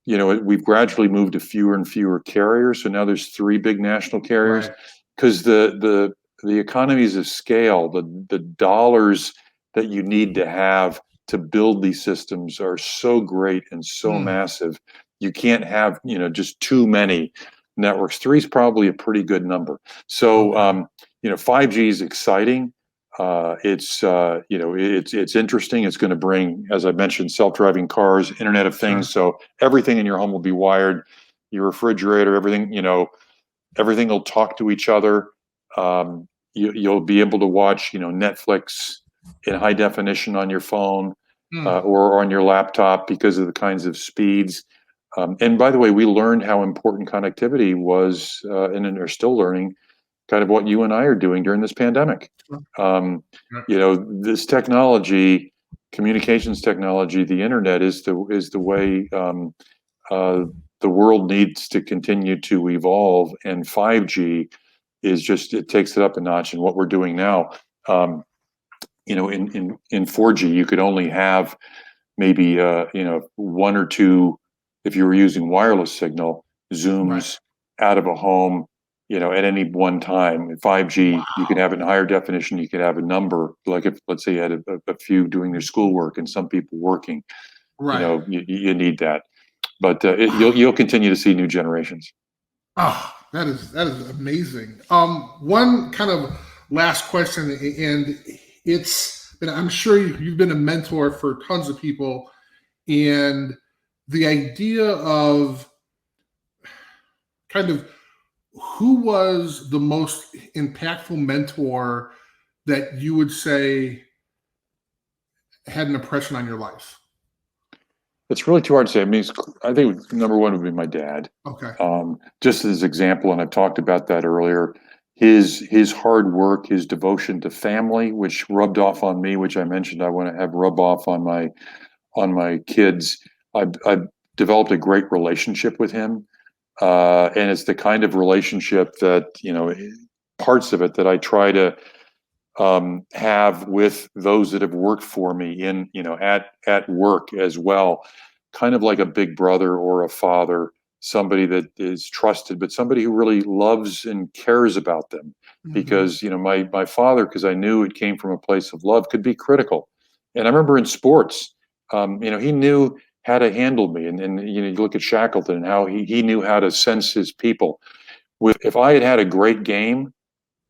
we've gradually moved to fewer and fewer carriers. So now there's 3 big national carriers, because the economies of scale, the dollars that you need to have to build these systems are so great and so massive. You can't have, just too many networks. 3 is probably a pretty good number. So, 5G is exciting. It's interesting. It's going to bring, as I mentioned, self-driving cars, Internet of Things. So everything in your home will be wired. Your refrigerator, everything will talk to each other. You'll be able to watch, Netflix in high definition on your phone or on your laptop because of the kinds of speeds. And by the way, we learned how important connectivity was, and are still learning kind of what you and I are doing during this pandemic. This technology, communications technology, the internet is the way the world needs to continue to evolve, and 5G is just, it takes it up a notch. And what we're doing now, in 4G, you could only have maybe 1 or 2, if you were using wireless signal, Zooms out of a home, at any one time. In 5G, you can have it in higher definition. You could have a number, like if, let's say, you had a few doing their schoolwork and some people working. You need that. But you'll continue to see new generations. Oh, that is amazing. One kind of last question, and I'm sure you've been a mentor for tons of people, and the idea of kind of who was the most impactful mentor that you would say had an impression on your life? It's really too hard to say. I mean, I think number one would be my dad. Okay. Just as example, and I've talked about that earlier, his hard work, his devotion to family, which rubbed off on me, which I mentioned I want to have rub off on my kids. I've developed a great relationship with him. And it's the kind of relationship that, parts of it that I try to have with those that have worked for me at work as well, kind of like a big brother or a father, somebody that is trusted, but somebody who really loves and cares about them. Because, my father, because I knew it came from a place of love, could be critical. And I remember in sports, he knew how to handle me. And you look at Shackleton and how he knew how to sense his people. If I had had a great game,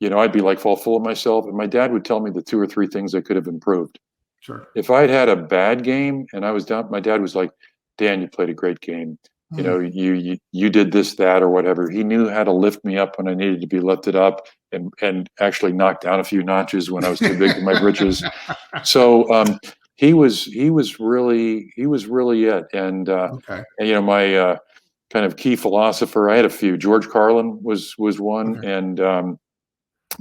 I'd be like fall full of myself. And my dad would tell me the 2 or 3 things I could have improved. Sure. If I had had a bad game and I was down, my dad was like, Dan, you played a great game. You did this, that, or whatever. He knew how to lift me up when I needed to be lifted up, and actually knock down a few notches when I was too big for my britches. So he was really it. And Okay. and my kind of key philosopher, I had a few. George Carlin was one, Okay. and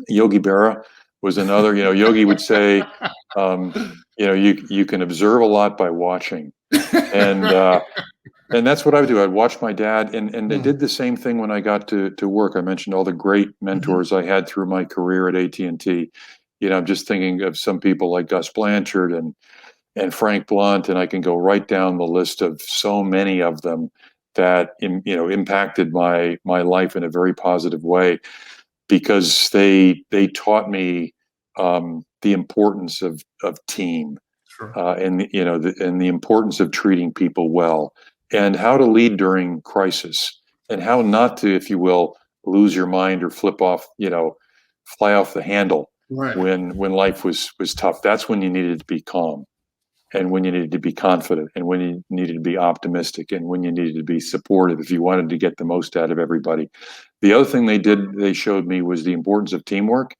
Yogi Berra was another. Yogi would say, you can observe a lot by watching, and that's what I would do. I'd watch my dad, and I did the same thing when I got to work. I mentioned all the great mentors I had through my career at AT&T. I'm just thinking of some people like Gus Blanchard and Frank Blunt, and I can go right down the list of so many of them that impacted my life in a very positive way, because they taught me the importance of team. Sure. And the importance of treating people well, and how to lead during crisis, and how not to, if you will, lose your mind or fly off the handle Right. when life was tough. That's when you needed to be calm, and when you needed to be confident, and when you needed to be optimistic, and when you needed to be supportive if you wanted to get the most out of everybody. The other thing they showed me was the importance of teamwork.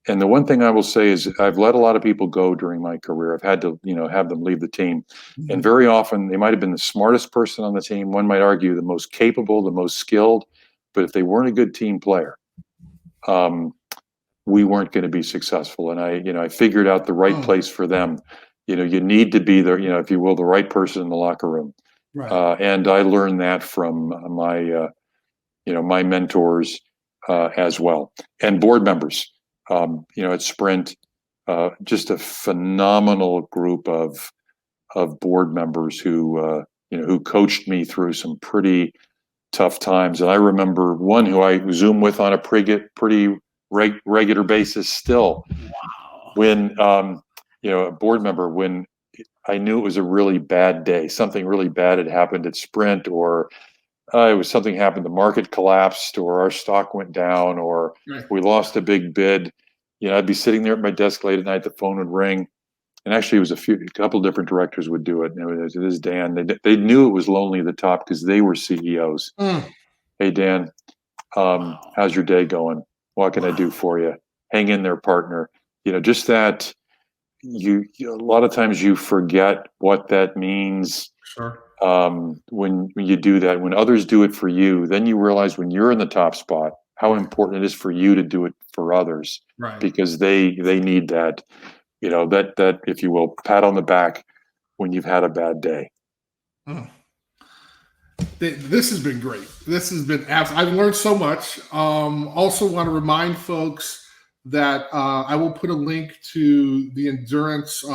And the one thing I will say is I've let a lot of people go during my career. I've had to, have them leave the team. And very often they might have been the smartest person on the team. One might argue the most capable, the most skilled, but if they weren't a good team player, we weren't going to be successful. And I figured out the right place for them. You need to be there, if you will, the right person in the locker room. Right. And I learned that from my mentors as well, and board members. At Sprint, just a phenomenal group of board members who coached me through some pretty tough times. And I remember one who I Zoom with on a pretty regular basis still. Wow. When a board member, when I knew it was a really bad day, something really bad had happened at Sprint, or it was something happened, the market collapsed, or our stock went down, or we lost a big bid. I'd be sitting there at my desk late at night, the phone would ring, and actually it was a couple different directors would do it. And it was, this is Dan. They knew it was lonely at the top because they were CEOs. Hey, Dan, how's your day going? What can I do for you? Hang in there, partner. Just that a lot of times you forget what that means. Sure. When you do that, when others do it for you, then you realize when you're in the top spot, how important it is for you to do it for others, Right. because they need that, that, if you will, pat on the back when you've had a bad day. This has been great. This has been I've learned so much. Also want to remind folks that I will put a link to the endurance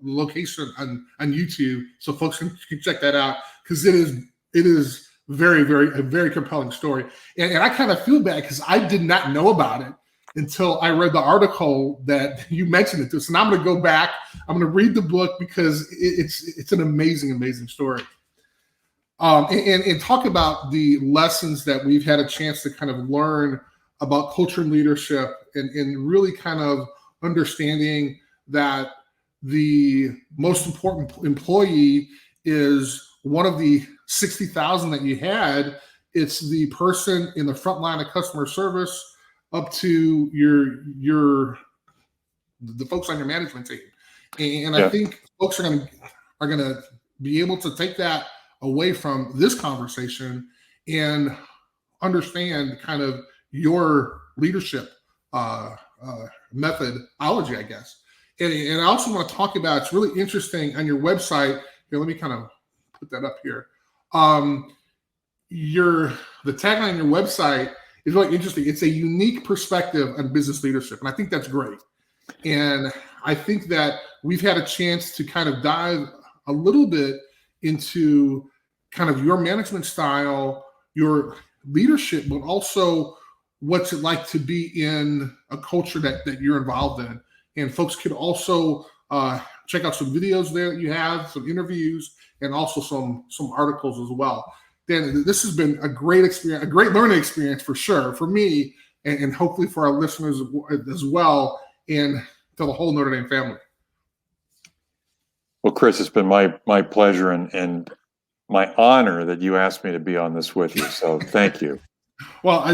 location on YouTube, so folks can check that out, because it is very, very, a very compelling story. And I kind of feel bad because I did not know about it until I read the article that you mentioned it to. So now I'm going to go back. I'm going to read the book because it's an amazing, amazing story. And talk about the lessons that we've had a chance to kind of learn about culture and leadership, and really kind of understanding that the most important employee is one of the 60,000 that you had. It's the person in the front line of customer service up to the folks on your management team. And I think folks are gonna be able to take that away from this conversation and understand kind of your leadership methodology, I guess. And I also want to talk about, it's really interesting on your website. Here, let me kind of put that up here. The tagline on your website is really interesting. It's a unique perspective on business leadership. And I think that's great. And I think that we've had a chance to kind of dive a little bit into kind of your management style, your leadership, but also what's it like to be in a culture that you're involved in. And folks could also check out some videos there that you have, some interviews, and also some articles as well. Dan, this has been a great experience, a great learning experience for sure, for me, and hopefully for our listeners as well, and to the whole Notre Dame family. Well, Chris, it's been my pleasure and my honor that you asked me to be on this with you. So thank you. Well, I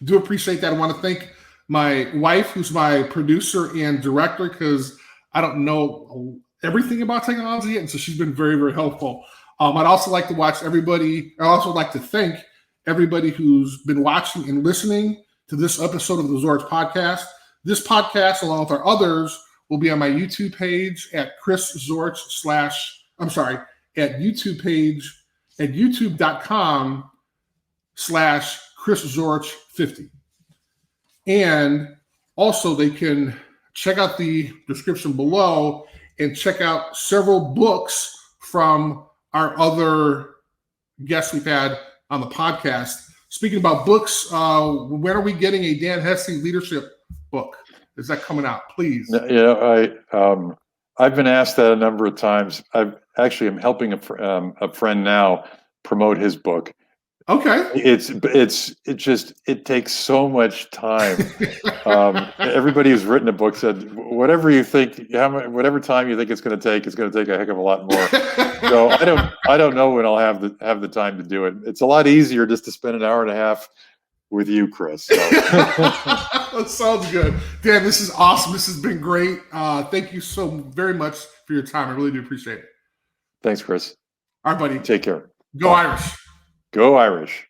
do appreciate that. I want to thank my wife, who's my producer and director, because I don't know everything about technology, and so she's been very, very helpful. I'd also like to thank everybody who's been watching and listening to this episode of the Zorich podcast. This podcast, along with our others, will be on my YouTube page at youtube.com/ChrisZorich50. And also they can check out the description below and check out several books from our other guests we've had on the podcast. Speaking about books, when are we getting a Dan Hesse leadership book? Is that coming out? Please. I've been asked that a number of times. I'm helping a friend now promote his book. Okay. It takes so much time. Everybody who's written a book said, whatever time you think it's going to take a heck of a lot more. So I don't know when I'll have the time to do it. It's a lot easier just to spend an hour and a half with you, Chris. So. That sounds good. Dan, this is awesome. This has been great. Thank you so very much for your time. I really do appreciate it. Thanks, Chris. All right, buddy. Take care. Go Irish. Go Irish.